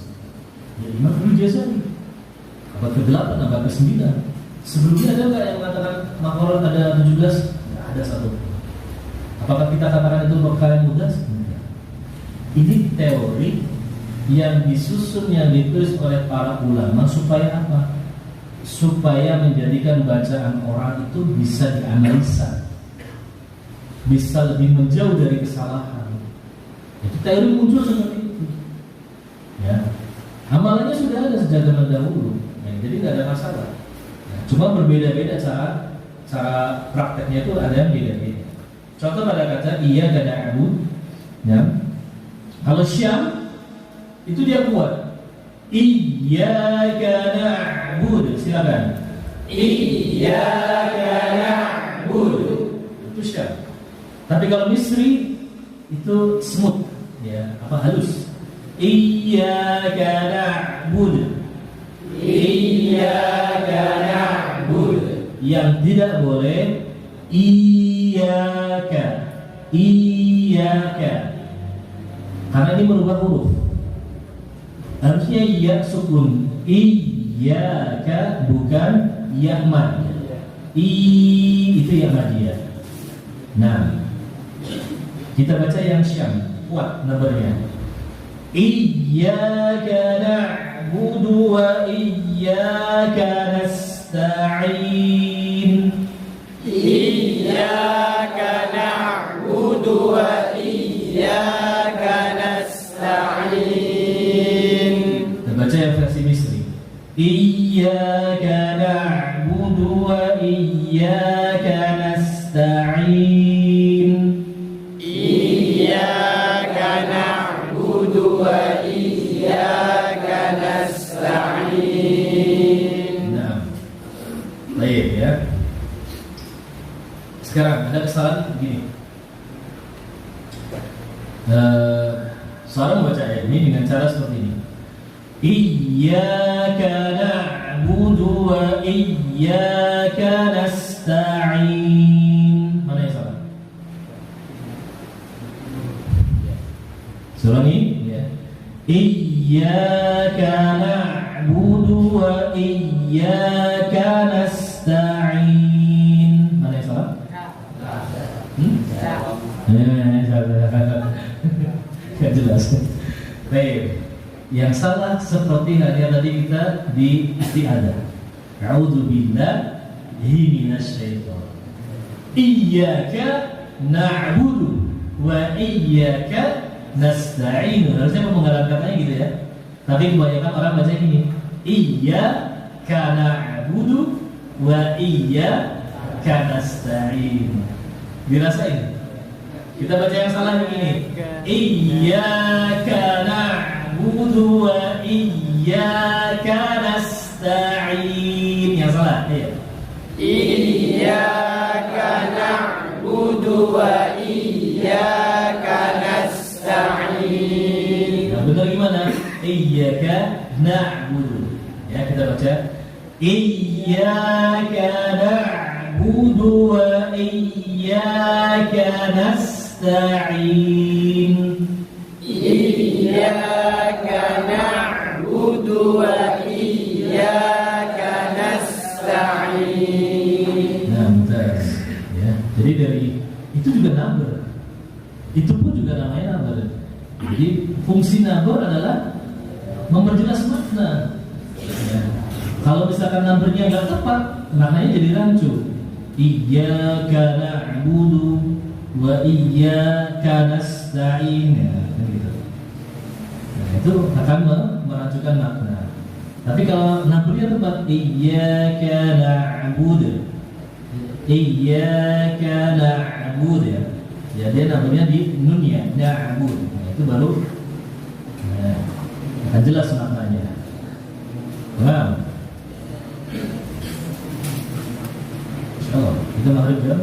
Ya Imam Ibnu Jazari. Abad ke-8, abad ke-9. Sebelumnya ada enggak yang mengatakan makharij ada 17? Enggak ada satu. Apakah kita katakan itu perkara yang mudah? Enggak. Ini teori yang disusun, yang ditulis oleh para ulama supaya apa? Supaya menjadikan bacaan orang itu bisa dianalisa, bisa lebih menjauh dari kesalahan. Itu teori muncul seperti itu. Ya, amalannya sudah ada sejak zaman dahulu. Ya, jadi tidak ada masalah. Ya, cuma berbeda-beda cara prakteknya itu ada yang beda-beda. Contoh pada kata iya dan na'bud. Ya, kalau Syam itu dia kuat. Iyyaka na'bud. Silakan. Iyyaka na'bud. Itu Syam. Tapi kalau Misri itu smooth, ya, halus. Iyyaka na'bud. Iyyaka na'bud. Yang tidak boleh iyyaka. Karena ini merubah huruf. Harusnya ya sukun. Iyyaka bukan ya mad. Itu ya madiyah. Nah, kita baca yang Syam, kuat nomornya. Iyyaka na'budu wa iyyaka nasta'in. Iyyaka na'budu wa iyyaka nasta'in. Kita baca yang versi Misri. Iyyaka na'budu wa iyyaka nasta'in. Iyyaka na'budu wa iyyaka nasta'in. Nah, baik ya. Sekarang ada kesalahan begini. Seorang membaca ayat ini dengan cara seperti ini. Iyyaka na'budu wa iyyaka nasta'in. Mana yang salah? Ulangi ya. Iyyaka na'budu wa iyyaka nasta'in. Mana yang salah? Gak jelas. Baik. Yang salah seperti halnya tadi kita di isti'adzah. A'udzubillahi minasyaitonir. Iyyaka na'budu wa iyyaka nasta'in. Harusnya pemenggalan katanya gitu ya. Tapi kebanyakan orang baca gini. Iyyaka na'budu wa iyyaka nasta'in. Dirasain. Kita baca yang salah begini. Iyyaka na'budu wa iyyaka nasta'in. Yang salah, iya. Iyyaka na'budu wa iyyaka nasta'in. Nah, benar gimana? Iyyaka na'budu. Ya, kita baca. Iyyaka na'budu wa iyyaka nasta'in. Iyyaka na'budu wa iyyaka nasta'in. Nah, mumtaz. Ya, jadi dari itu juga number. Itu pun juga namanya number. Jadi fungsi number adalah memperjelas makna. Ya. Kalau misalkan numbernya nggak tepat, maknanya jadi rancu. Iyyaka na'budu wa iyyaka nasta'in. Ya, gitu. Nah, itu akan merancukan makna. Tapi kalau numbernya tepat, iyyaka na'budu, iyyaka na'budu ya. Ya, dia numbernya di nun ya, na'budu. Nah, itu baru akan jelas maknanya. Paham? Insyaallah kita maghrib jam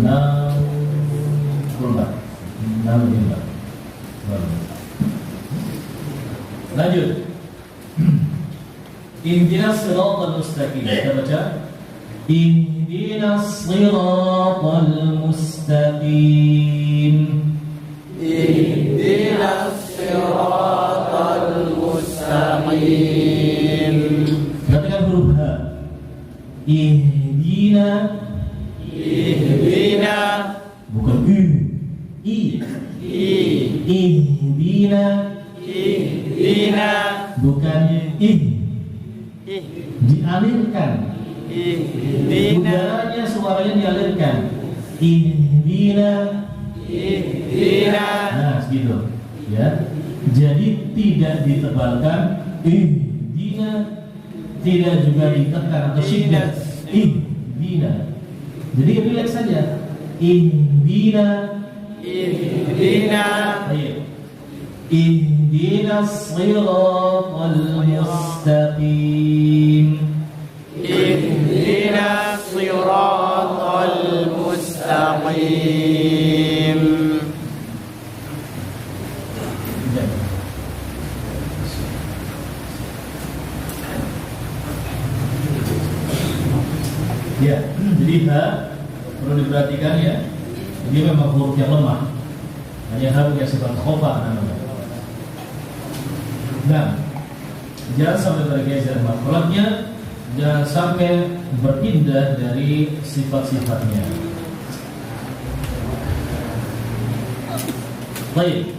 6.04. Lanjut. Ihdinas siratal mustaqim. Kita baca. Ihdinas siratal mustaqim. Ihdinas siratal mustaqim. Perhatikan huruf H. Ihdina. Ihdina. Bukan I. Ihdina. Ihdina. Bukan ih. Dialirkan. Udaranya suaranya dialirkan. Ihdina. Ihdina. Nah, segitu. Ya. Jadi tidak ditebalkan ihdina, tidak juga ditekan atau syiddah. Ihdina. Jadi relax saja. Ihdina. Ihdina. Ayo. Ihdinas siratal mustaqim. Ihdinas siratal mustaqim. Ya, jadi H perlu diperhatikan ya. Dia memang huruf yang lemah. Hanya H punya sifat khofa namanya. Nah, jangan sampai bergeser makhluknya, jangan sampai berpindah dari sifat-sifatnya. Baik,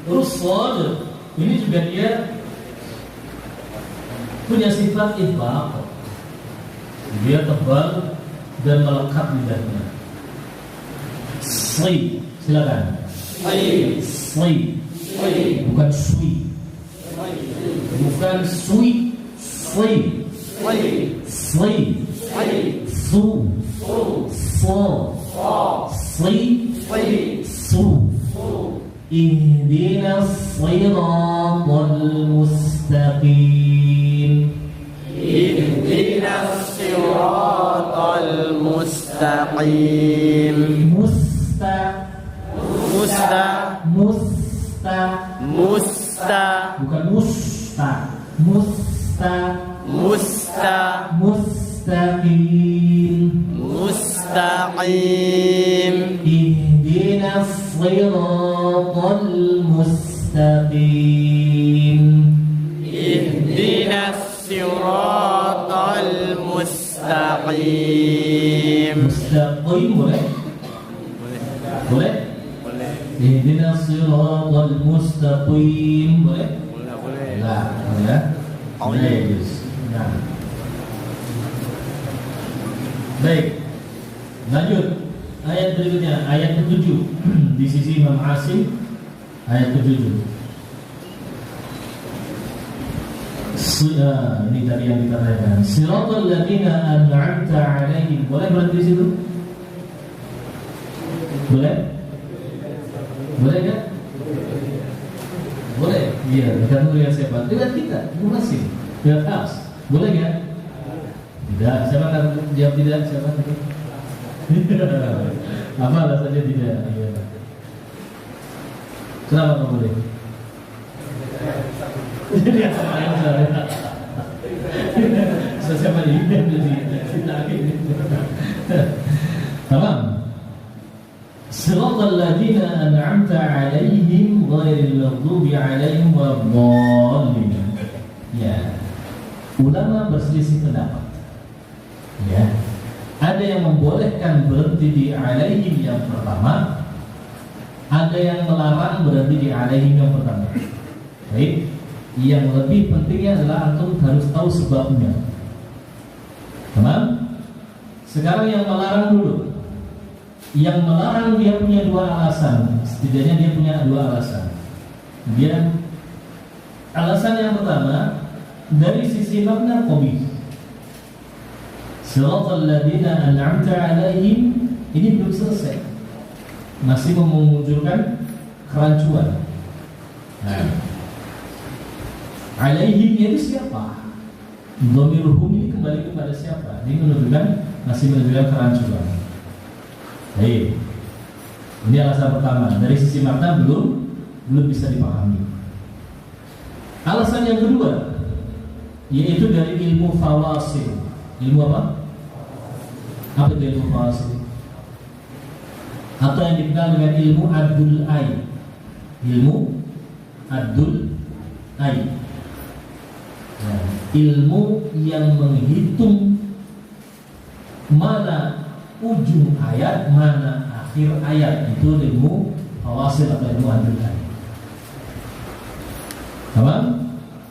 terus shad ini juga dia punya sifat itbaq. Dia tebal dan melekat lidahnya. Sli, silakan. Sli, bukan sui. Bukan sui, sli, sli, su, so, sli, su. Ihdinas siratal mustaqim. Ihdinas siratal mustaqim. Bukan mustaqim. Ihdinas siratal mustaqim. Ihdinas siratal mustaqim. Mustaqim boleh? Boleh? Boleh. Ihdinas siratal mustaqim boleh? Boleh. Lah, ya. Oh, Baik. Nah. Baik. Lanjut. Ayat berikutnya, ayat ke-7 di sisi Imam Asim, ayat ke-7. Ini tadi yang kita katakan. Siratal ladzina an'amta 'alaihim. Boleh berhenti di situ? Boleh? Boleh kan? Boleh. Iya, tergantung dengan siapa. Dengan kita, masing-masing. Dengan khas. Boleh kan? Tidak. Siapa akan jawab tidak? Siapa? Apa alasannya tidak? Iya. Kenapa nggak boleh? Jadi apa yang salah? Siapa ini? Tamam. Siratal ladzina an'amta 'alaihim ghairil maghdubi 'alaihim waladdallin. Ya. Ulama berselisih pendapat. Ya. Ada yang membolehkan berhenti di 'alaihim yang pertama, ada yang melarang berhenti di 'alaihim yang pertama. Baik. Yang lebih pentingnya adalah antum harus tahu sebabnya. Tamam? Sekarang yang melarang dulu. Yang melarang dia punya dua alasan. Setidaknya dia punya dua alasan. Alasan yang pertama dari sisi makna qabih. Siratal ladzina an'amta 'alaihim ini belum selesai. Masih memunculkan kerancuan. Nah, 'alaihim itu siapa? Dhamirhum ini kembali kepada siapa? Ini masih menunjukkan kerancuan. Baik. Ini alasan pertama. Dari sisi makna belum bisa dipahami. Alasan yang kedua yaitu dari ilmu fawasil. Ilmu apa? Apa itu ilmu fawasil? Atau yang dikenal dengan ilmu adul ay. Ilmu adul ay. Nah, ilmu yang menghitung mana ujung ayat, mana akhir ayat. Itu ilmu fawasil atau ilmu adul ay. Paham?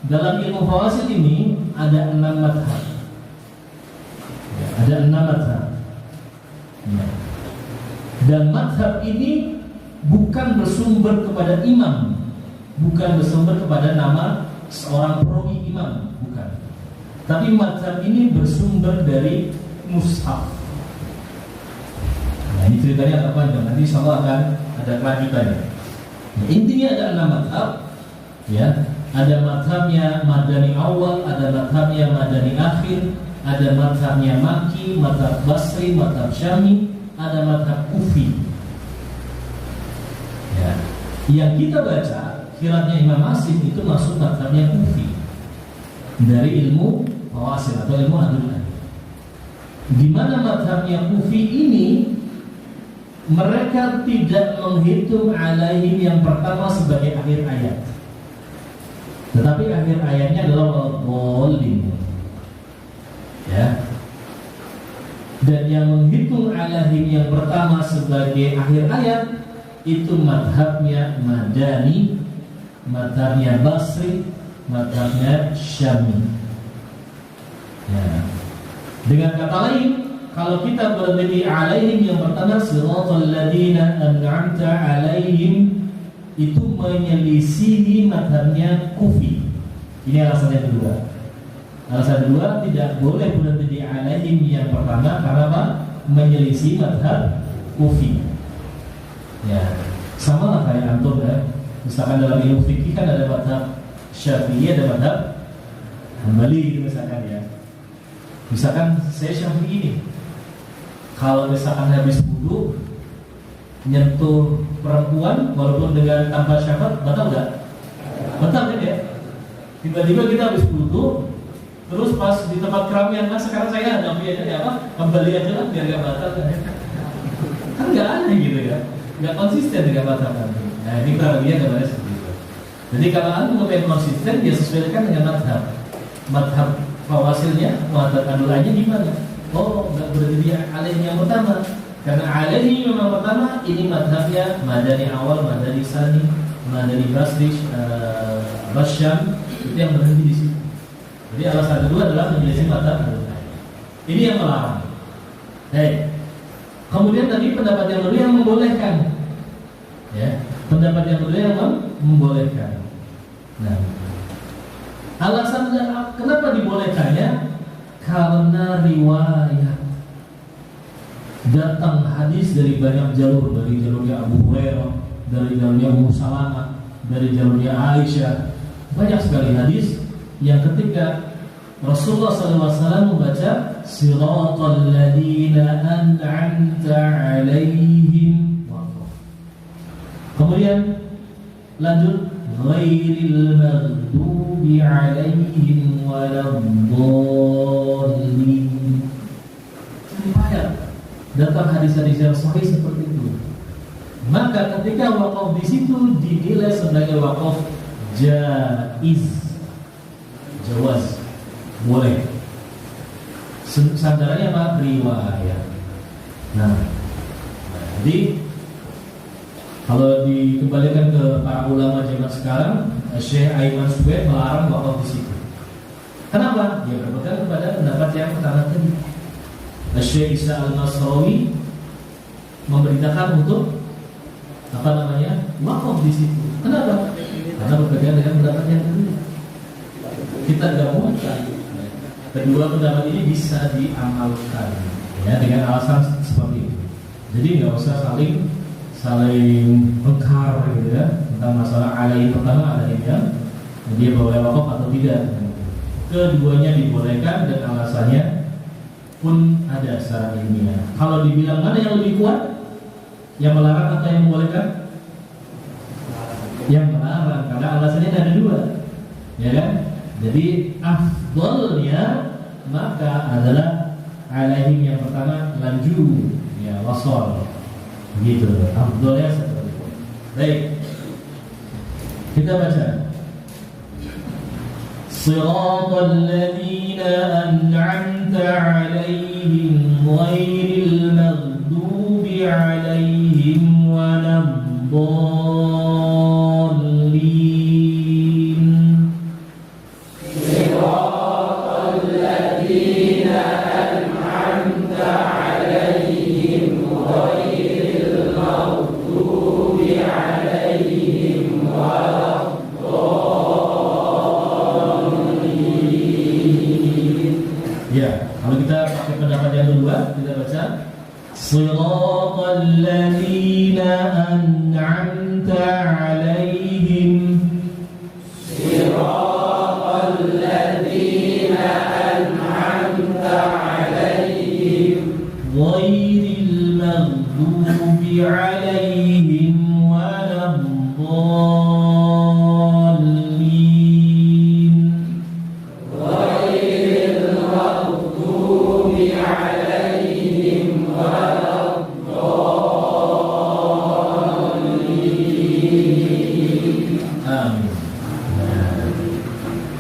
Dalam ilmu fawasil ini ada 6 madhab. Ya, ada 6 madhab. Ya. Dan madhab ini bukan bersumber kepada imam, bukan bersumber kepada nama seorang perawi imam, bukan. Tapi madhab ini bersumber dari mushaf. Nah, ini ceritanya agak panjang. Nanti insyaallah akan ada kelanjutannya. Nah, intinya ada 6 madhab. Ya, ada madhabnya Madani awal, ada madhabnya Madani akhir, ada madhabnya Maki, madhab Basri, madhab Syami, ada madhab Kufi. Ya, yang kita baca qiraatnya Imam Asim itu masuk madhabnya Kufi dari ilmu fawasil atau ilmu adul ay. Di mana madhabnya Kufi ini mereka tidak menghitung 'alaihim yang pertama sebagai akhir ayat. Tetapi akhir ayatnya adalah waladdallin. Ya. Dan yang menghitung 'alaihim yang pertama sebagai akhir ayat itu madhabnya Madani, madhabnya Basri, madhabnya Syami. Ya. Dengan kata lain, kalau kita berhenti 'alaihim yang pertama siratal ladzina an'amta 'alaihim, itu menyelisihi madhabnya Kufi. Ini alasan yang kedua. Alasan kedua, tidak boleh berhenti di 'alaihim yang pertama karena apa? Menyelisih madhab Kufi. Ya. Sama lah kayak antum ya. Misalkan dalam ilmu fikih kan ada mazhab Syafi'i, ada mazhab Hambali gitu misalkan ya. Misalkan saya Syafi'i ini, kalau misalkan habis wudu nyentuh perempuan walaupun dengan tanpa syahwat, batal nggak? Batal kan ya? Tiba-tiba kita habis wudu, terus pas di tempat keramaian, nah sekarang saya ada biasanya apa? Kembali aja lah biar nggak batal kan? Kan nggak aneh gitu ya, nggak konsisten dengan batal kan? Nah ini kurang lebihnya gambarnya seperti itu. Jadi kalau antum pengen konsisten, dia sesuaikan dengan madhab fawasilnya, madhab anulanya gimana? Oh, nggak berarti dia alaihi yang pertama. Karena alaihi memang pertama, ini madhabnya Madani awal, Madani sani, Madani basri, Basyam, itu yang berhenti di situ. Jadi alasan kedua adalah menjelajahi madhab anulanya. Ini yang melarang. Kemudian tadi pendapat yang kedua yang membolehkan. Ya, pendapat yang kedua yang membolehkan. Nah, alasan kenapa dibolehkannya? Karena riwayat datang hadis dari banyak jalur, dari jalurnya Abu Hurairah, dari jalurnya Ummu Salamah, dari jalurnya Aisyah. Banyak sekali hadis yang ketika Rasulullah SAW membaca Siratal ladzina an'amta 'alaihim, kemudian lanjut ghairil maghdubi 'alaihim waladdallin. Datang hadis-hadis yang sahih seperti itu. Maka ketika wakaf di situ dinilai sebagai wakaf jaiz, jawaz, boleh. Sandarannya apa? Riwayat. Nah, jadi kalau dikembalikan ke para ulama zaman sekarang, Syekh Aiman Subaid melarang wakaf di situ. Kenapa? Dia berpegang kepada pendapat yang pertama tadi. Syekh Isa Al-Nasrawi memberitakan untuk wakaf di situ. Kenapa? Karena berpegang dengan pendapat yang kedua. Kita gabungkan kedua pendapat ini bisa diamalkan, ya, dengan alasan seperti itu. Jadi nggak usah saling engkar gitu ya tentang masalah alaihi pertama, alaihnya dia boleh wakaf atau tidak. Keduanya dibolehkan dan alasannya pun ada secara ilmiah. Kalau dibilang mana yang lebih kuat, yang melarang atau yang membolehkan? Yang melarang, karena alasannya ada dua, ya kan? Jadi afdolnya maka adalah alaihim yang pertama lanjut, ya, wasol, gitu. Afdolnya seperti itu. Baik, kita baca. Siratal ladzina an'amta 'alaihim ghairil maghdubi 'alaihim waladdallin. Siratal ladzina an'amta 'alaihim ghairil maghdubi 'alaihim waladdallin. Ya, kalau kita pakai pendapat yang kedua, kita baca Siratal ladzina an'amta 'alaihim. Siratal ladzina an'amta 'alaihim ghairil maghdubi 'alaihim waladdallin.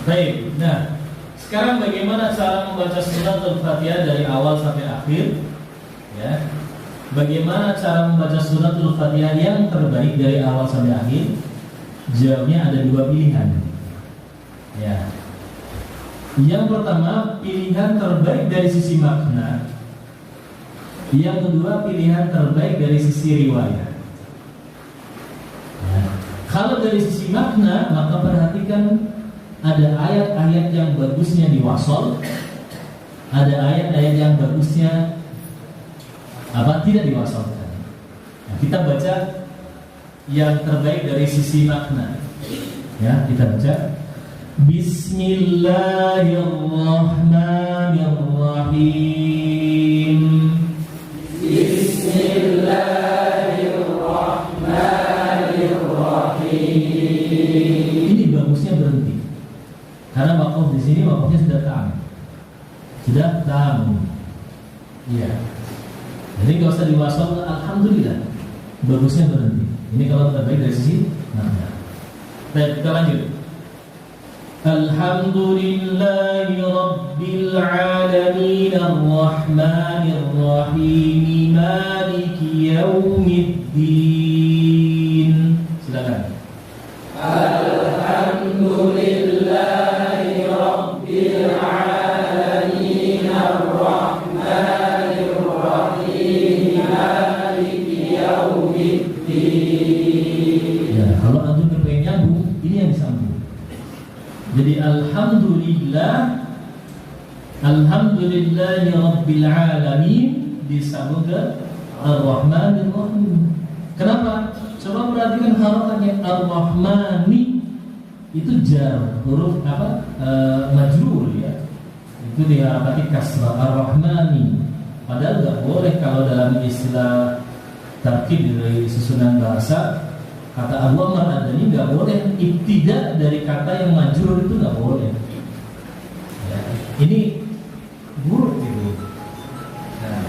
Baik, nah sekarang bagaimana cara membaca surat Al-Fatihah dari awal sampai akhir? Ya, bagaimana cara membaca surat Al-Fatihah yang terbaik dari awal sampai akhir? Jawabnya ada dua pilihan. Ya, yang pertama pilihan terbaik dari sisi makna, yang kedua pilihan terbaik dari sisi riwayat. Ya, kalau dari sisi makna maka perhatikan. Ada ayat-ayat yang bagusnya diwasol, ada ayat-ayat yang bagusnya tidak diwasolkan. Nah, kita baca yang terbaik dari sisi makna. Ya, kita baca. Bismillahirrahmanirrahim. Bismillahirrahmanirrahim. Ini bagusnya berhenti. Karena wakaf di sini wakafnya sudah tam. Sudah tam. Iya. Jadi nggak usah diwasal. Alhamdulillah. Bagusnya berhenti. Ini kalau terbaik dari sisi makna. Baik, kita lanjut. Alhamdulillahi Rabbil Alamin Ar-Rahmanir Rahim Maliki Yaumiddin. Silakan. Alhamdulillahi Rabbil Alamin Ar-Rahmanir Rahim Maliki Yaumiddin. Ya, kalau antum pengen nyambung, ini yang disambung. Jadi Alhamdulillahi Rabbil Alamin disambung ke Ar-Rahmanir Rahim. Kenapa? Coba perhatikan harokatnya. Ar-Rahmani itu jar, huruf majrur ya. Itu diharokati kasrah. Ar-Rahmani. Padahal nggak boleh kalau dalam istilah tarkib dari susunan bahasa. Kata Allah Maradani nggak boleh ibtidah dari kata yang majrur, itu nggak boleh. Ya, ini buruk gitu. Nah,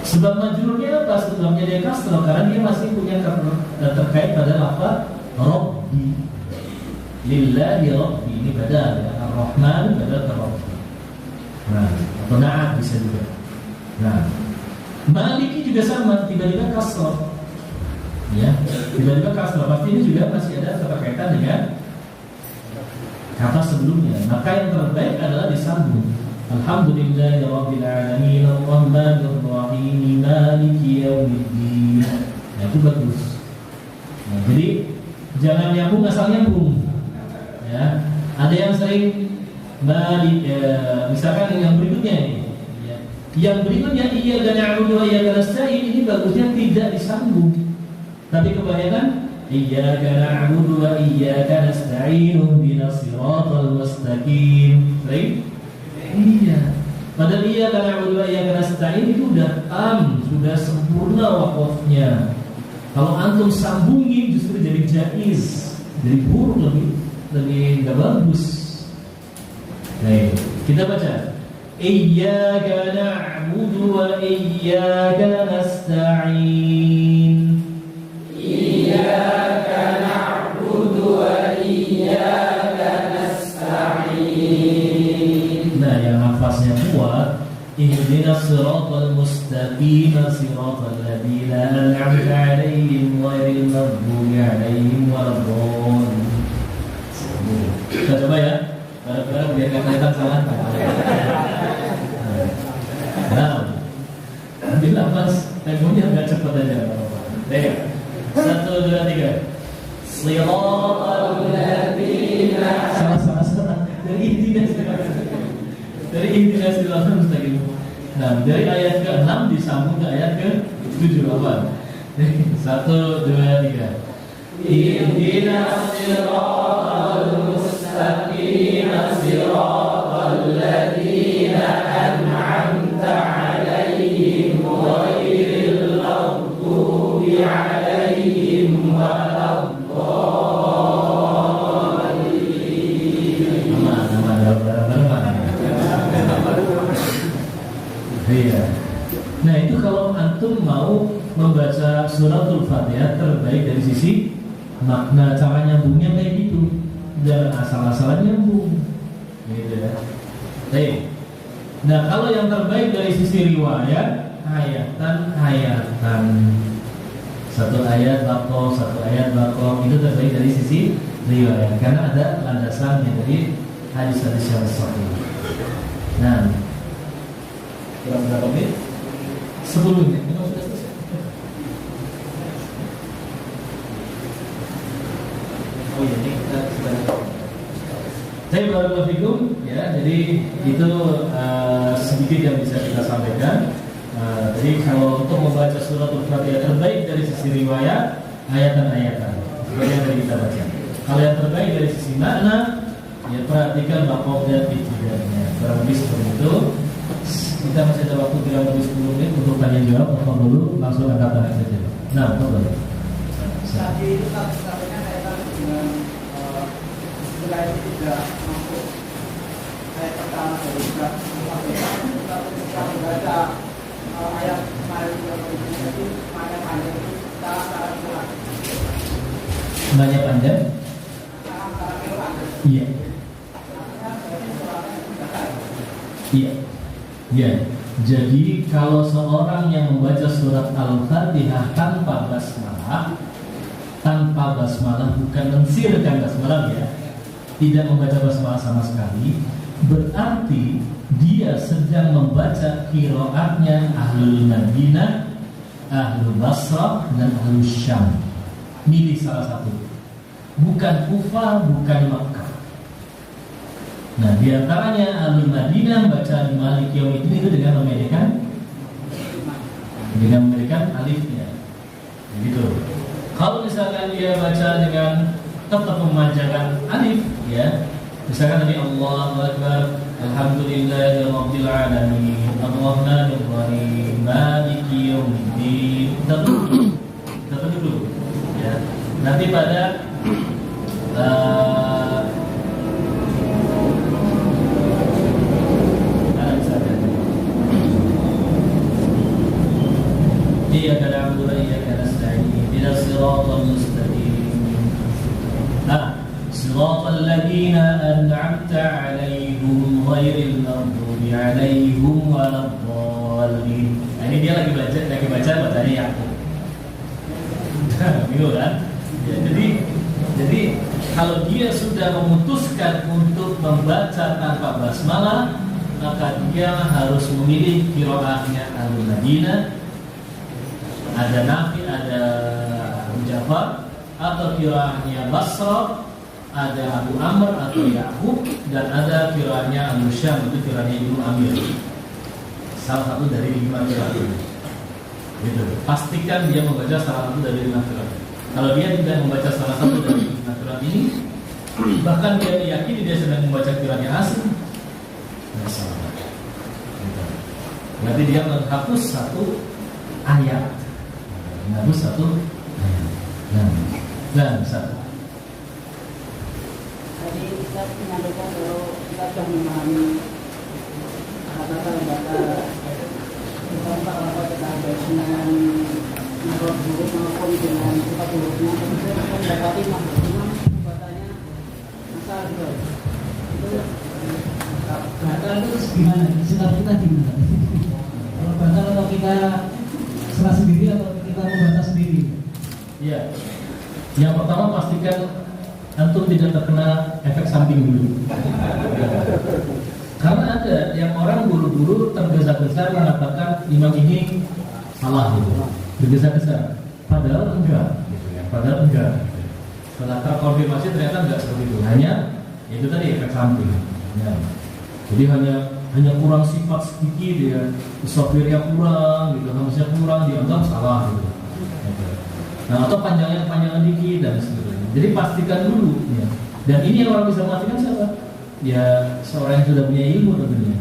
sebab majrurnya apa? Sebabnya dia kasrah karena dia masih punya terkait pada lafaz Rabbi. Lillahi Rabbi, ini badal ya. Ar-Rahman badal Rabbi. Nah, atau na'at bisa juga. Nah, Maliki juga sama, tiba-tiba kasrah. Ya, tiba-tiba kasrah, pasti ini juga masih ada keterkaitan dengan kata sebelumnya. Maka yang terbaik adalah disambung. Alhamdulillahirabbil alamin arrahmanir rahim maliki yaumiddin. Nah, itu bagus. Nah, jadi jangan nyambung asal nyambung. Ya, ada yang sering misalkan yang berikutnya ini. Ya. Yang berikutnya iyyaka na'budu wa iyyaka nasta'in, ini bagusnya tidak disambung. Tapi kebanyakan iyyaka na'budu wa iyyaka nasta'in ihdinas siratal mustaqim. Baik? Iya. Padahal iyyaka na'budu wa iyyaka nasta'in itu udah sudah sempurna wakafnya. Kalau antum sambungin justru jadi jaiz, jadi buruk, lebih enggak bagus. Baik, kita baca. Iyyaka na'budu wa iyyaka nasta'in. Iyyaka na'budu wa iyyaka nasta'in. Nah, yang hafaznya kuat, ihdinas siratal mustaqim siratal ladzina an'amta 'alaihim ghairil maghdubi 'alaihim waladdallin. Kita coba ya, bareng-bareng biar enggak kelihatan salah. Nah, ambil nafas, temponya agak cepat aja. Baik. 1, 2, 3. Siratal ladzina. Salah. Dari intinya siratal mustaqim. Nah, dari ayat ke-6 disambung ke ayat ke-7 apa? 1, 2, 3. Ihdinas siratal mustaqim siratal ladzina an'amta 'alaihim ghairil maghdubi 'alaihim waladdallin. Iya. Nah, itu kalau antum mau membaca suratul Fatihah terbaik dari sisi makna, cara nyambungnya kayak gitu. Jangan asal-asalan nyambung. Gitu ya. Baik. Nah, kalau yang terbaik dari sisi riwayat, ayatan. Satu ayat baqarah, itu terbaik dari sisi riwayat karena ada landasannya dari hadis-hadis yang sahih. Nah, kurang berapa menit? 10 menit. Memang sudah selesai. Oh iya, ini kita sudah. Saya barakallahu fikum ya. Jadi itu sedikit yang bisa kita sampaikan. Jadi kalau untuk membaca surat Al-Fatihah terbaik dari sisi riwayat, ayatan-ayatan yang dari kita baca. Kalau yang terbaik dari sisi makna, ya perhatikan makom dan ibtidainya. Kurang lebih seperti itu. Kita masih ada waktu kurang lebih 10 menit untuk tanya jawab. Telepon dulu, langsung angkat tangan saja. Nah, betul. Tadi itu katanya kaitan dengan istilah itu tidak masuk ayat pertama dari surat Al-Fatihah. Kita membaca ayat kemarin itu makna panjang itu cara Quran. Banyak panjang? Cara Quran. Iya. Iya. Iya. Jadi kalau seorang yang membaca surat Al-Fatihah tanpa basmalah bukan mensirkan basmalah ya, tidak membaca basmalah sama sekali, berarti dia sedang membaca qiraatnya Ahlul Madinah, Ahlul Basrah, dan Ahlul Syam. Milih salah satu. Bukan Kufah, bukan Makkah. Nah, diantaranya Ahlul Madinah baca di Malik Yaumiddin itu dengan memedikan alifnya. Begitu. Kalau misalkan dia baca dengan tetap memanjangkan alif, ya, misalkan tadi Allahu Akbar, Alhamdulillahirabbil alamin, Arrahmanir Rahim, Maliki Yaumiddin. Kita dulu, ya. Nanti pada iyyaka na'budu wa iyyaka nasta'in ihdinas siratal mustaqim siratal ladzina an'amta 'alaihim ghairil maghdubi 'alaihim waladdallin. Nah, ini dia lagi baca bacanya Yakub. Bingung kan? Ya, jadi kalau dia sudah memutuskan untuk membaca tanpa basmalah, maka dia harus memilih qiraatnya Ahlul Madinah, ada Nafi, ada Abu Ja'far, atau qiraatnya Basrah, ada Abu Amr atau Ya'qub, dan ada qiraatnya Abu Syam, itu qiraatnya Ibnu Amir. Salah satu dari 5 qiraat ini. Gitu. Pastikan dia membaca salah satu dari 5 qiraat. Kalau dia tidak membaca salah satu dari 5 qiraat ini, bahkan dia meyakini dia sedang membaca qiraat yang asing, tidak salah. Gitu. Berarti dia menghapus satu ayat. Menghapus satu ayat. Dan satu. Tadi kita menyampaikan kalau kita sudah memahami kata-kata membaca tentang apa kita dengan menurut huruf maupun dengan sifat hurufnya, kemudian mendapati imam membacanya asal gitu. Itu batal itu gimana? Sikap kita gimana? Kalau batal atau kita serah sendiri atau kita membaca sendiri? Iya. Yang pertama pastikan antum tidak terkena efek samping dulu. Karena ada yang orang buru-buru tergesa-gesa mengatakan imam ini salah gitu, tergesa-gesa. Padahal enggak, gitu ya. Padahal enggak. Setelah terkonfirmasi ternyata enggak seperti itu. Hanya itu tadi efek samping. Ya. Jadi hanya kurang sifat sedikit ya, softwarenya kurang, gitu, harusnya kurang, dianggap salah gitu. Nah, atau panjangnya dikit dan sebagainya. Jadi pastikan dulu. Ya. Dan ini yang orang bisa memastikan siapa? Ya seorang yang sudah punya ilmu tentunya.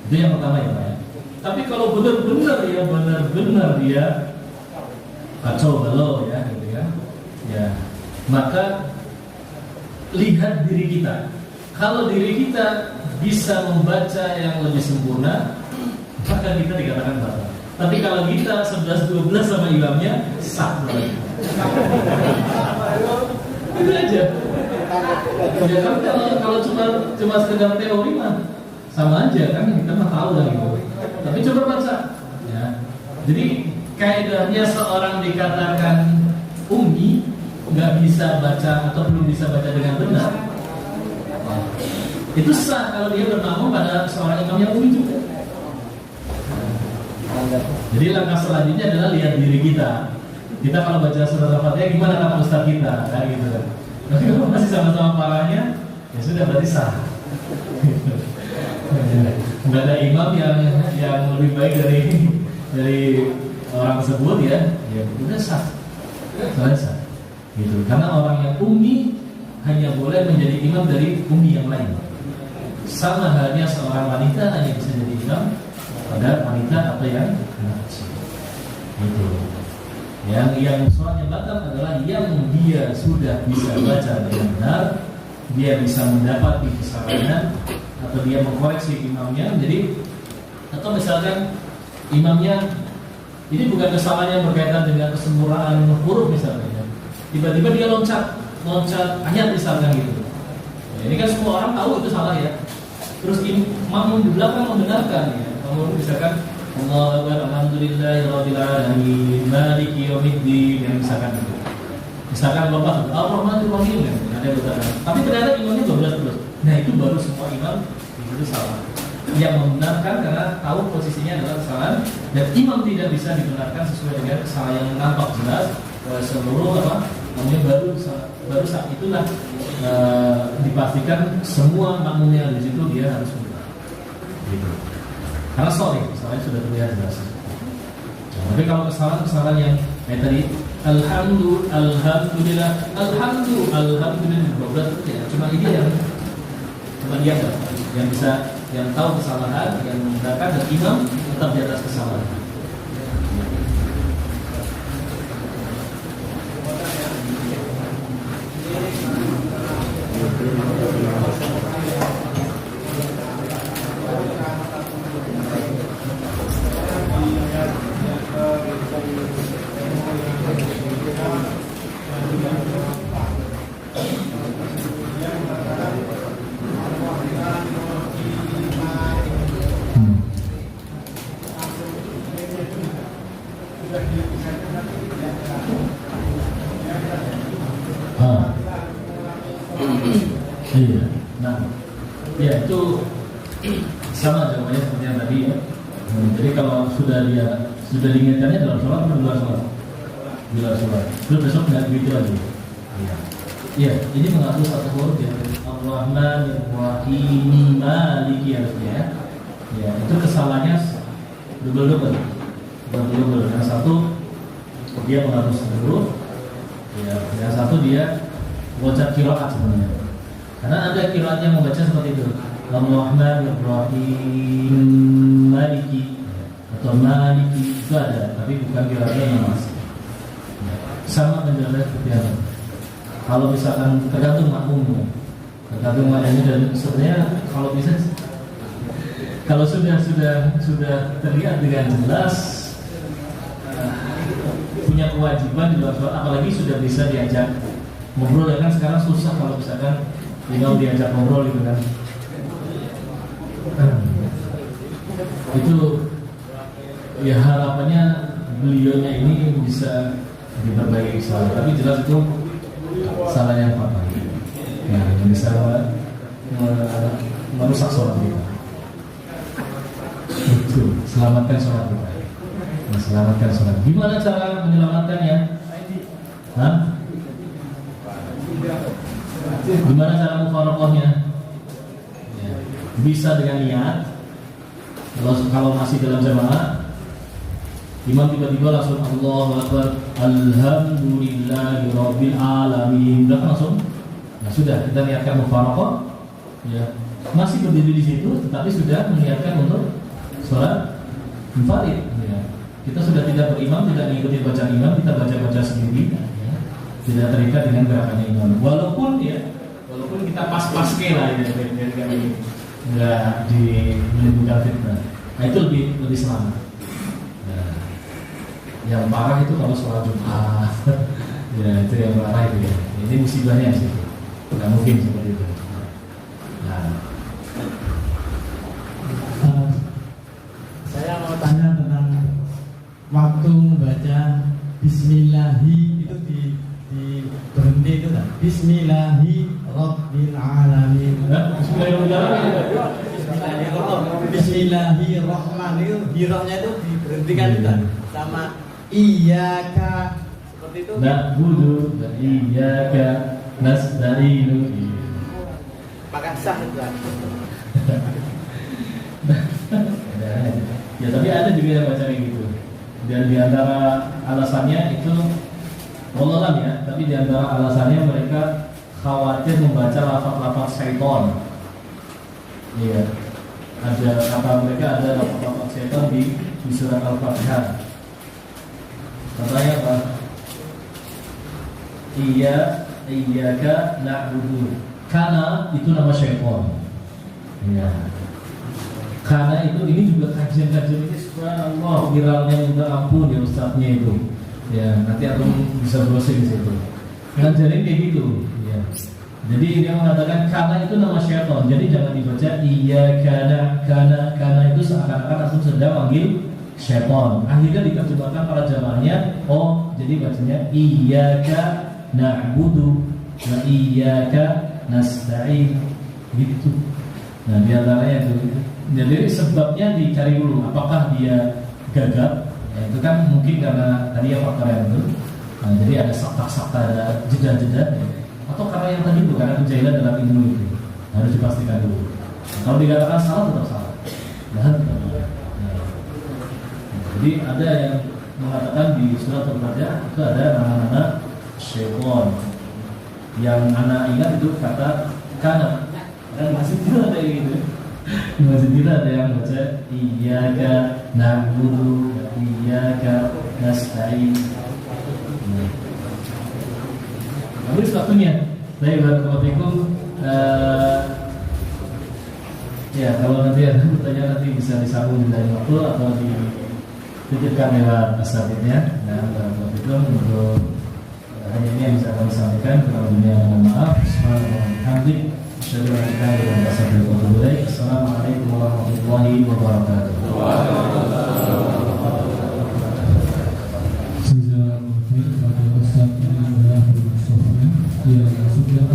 Itu yang pertama ya Pak ya. Tapi kalau benar-benar dia kacau balau ya gitu ya. Ya, maka lihat diri kita. Kalau diri kita bisa membaca yang lebih sempurna, maka kita dikatakan batal. Tapi kalau kita 11-12 sama imamnya sah. Itu aja. Ya kan kalau cuma sekedar teori mah sama aja kan, kita mah tahu lah gitu. Tapi coba baca. Ya. Jadi kaidahnya seorang dikatakan ummi, nggak bisa baca atau belum bisa baca dengan benar, itu sah kalau dia bermakmum pada seorang imam yang ummi juga. Jadi langkah selanjutnya adalah lihat diri kita. Kita kalau baca surat Al-Fatihah gimana kata ustaz kita, kan gitu. Tapi kalau masih sama-sama parahnya, ya sudah berarti sah. Nggak ada imam yang lebih baik dari orang tersebut ya udah sah, selesai. Gitu. Karena orang yang ummi hanya boleh menjadi imam dari ummi yang lain. Sama halnya seorang wanita hanya bisa jadi imam pada wanita atau yang anak kecil. Gitu. Yang sholatnya batal adalah yang dia sudah bisa baca dengan benar, dia bisa mendapati kesalahan atau dia mengkoreksi imamnya. Jadi atau misalkan imamnya ini bukan kesalahan yang berkaitan dengan kesempurnaan huruf misalnya, tiba-tiba dia loncat ayat misalkan gitu. Ini kan semua orang tahu itu salah ya. Terus imam di belakang membenarkan ya. Kamu misalkan Allahu Akbar, alhamdulillahirabbil alamin, maliki yaumiddin, yang misalkan itu. Misalkan Bapak Ar-Rahmanir Rahim kan, ada betul. Tapi ternyata imamnya 12 terus. Nah, itu baru semua imam itu salah. Yang membenarkan karena tahu posisinya adalah kesalahan, dan imam tidak bisa dibenarkan sesuai dengan kesalahan yang nampak jelas seluruh namanya baru saat itulah dipastikan semua makmum yang di situ dia harus benar. Gitu. Karena soalnya sudah terlihat jelas. Tapi kalau kesalahan yang kayak tadi alhamdulillah ya, cuma dia yang bisa, yang tahu kesalahan, yang membenarkan, dan imam tetap di atas kesalahan. Iya, nah, ya itu sama jawabannya seperti yang tadi ya. Jadi kalau sudah diingatkannya dalam sholat atau luar sholat? Di luar sholat. Terus besok nggak begitu lagi. Iya, ini mengatur satu huruf ya. Ar-Rahmanir Rahim, Maliki harusnya ya. Ya, itu kesalahannya double. Yang satu dia mengatur satu huruf, ya. Yang satu dia loncat qiraat sebenarnya. Karena ada qiraat yang membaca seperti itu. Ar-Rahmanir Rahim, Maliki atau Maliki, itu ada, tapi bukan qiraatnya yang masih. Sama menjelaskan seperti apa. Kalau misalkan tergantung makmumnya, dan sebenarnya kalau bisa, kalau sudah terlihat dengan jelas punya kewajiban di luar sholat, apalagi sudah bisa diajak ngobrol, ya kan sekarang susah kalau misalkan tinggal diajak ngobrol gitu kan. Itu ya harapannya beliaunya ini bisa diperbaiki kesalahan, tapi jelas itu salah yang fatal. Nah, yang bisa merusak sholat kita. Itu selamatkan sholat kita. Selamatkan sholat. Gimana cara menyelamatkannya? Hah? Gimana cara mufaraqahnya? Ya. Bisa dengan niat. Kalau masih dalam jamaah, imam tiba-tiba langsung Allahu Akbar, alhamdulillahirabbil alamin. Udah langsung. Nah, sudah kita niatkan mufaraqah. Ya. Masih berdiri di situ, tetapi sudah meniatkan untuk sholat munfarid. Ya. Kita sudah tidak berimam, tidak mengikuti bacaan imam, kita baca sendiri. Ya. Tidak terikat dengan gerakannya imam. Walaupun kita pas-paske lah ya, nggak menimbulkan fitnah. Nah, itu lebih selamat. Nah, yang parah itu kalau sholat Jumat, ya itu yang parah itu ya. Ini musibahnya sih, nggak mungkin seperti itu. Nah, saya mau tanya tentang waktu membaca Bismillahi itu di berhenti itu kan? Bismillahi Rabbil Alamin. Bismillahirrahmanirrahim. Hiroknya itu diberhentikan itu kan? Sama Iyyaka seperti itu. Na'budu wa iyyaka nasta'inu. Maka sah itu kan? Ya tapi ada juga yang baca kayak gitu. Dan di antara alasannya itu wallahualam ya, tapi di antara alasannya mereka khawatir membaca lafaz-lafaz syaitan. Iya. Ada kata mereka ada lafaz-lafaz syaitan di surat Al-Fatihah. Katanya apa? Iyyaka na'budu. Kana itu nama syaitan. Iya. Karena itu ini juga kajian-kajian ini subhanallah viralnya minta ampun ya ustadznya itu. Ya, nanti aku bisa browsing di situ. Ngajarin kayak gitu, ya. Jadi dia mengatakan karena itu nama syaitan. Jadi jangan dibaca kana itu seakan-akan langsung sedang manggil syaitan. Akhirnya diterjemahkan para jamaahnya, oh jadi bacanya iyyaka na'budu wa iyyaka nasta'in gitu. Nah, di antaranya itu. Jadi sebabnya dicari dulu, apakah dia gagap? Ya, itu kan mungkin karena tadi ya faktor yang itu. Nah, jadi ada sakta-sakta, ada jeda-jeda. Ya. Atau karena yang tadi itu, karena kejahilan dalam ilmu itu harus dipastikan dulu. Nah, kalau dikatakan salah tetap salah. Nah, jadi ada yang mengatakan di surat Al-Fatihah itu ada nama-nama syaitan. Yang anak ingat itu kata kana. Dan masih tidak ada yang gitu. Masih tidak ada yang baca iyyaka na'budu wa iyyaka nasta'in. Habis waktunya. Baik, barakallahu ya, kalau nanti ada pertanyaan nanti bisa disambung di lain waktu atau dititipkan lewat asatidnya. Nah, barakallahu fikum untuk hanya ini yang bisa kami sampaikan. Kalau dunia mohon maaf. Alhamdulillah. Assalamualaikum warahmatullahi wabarakatuh. Yang sudah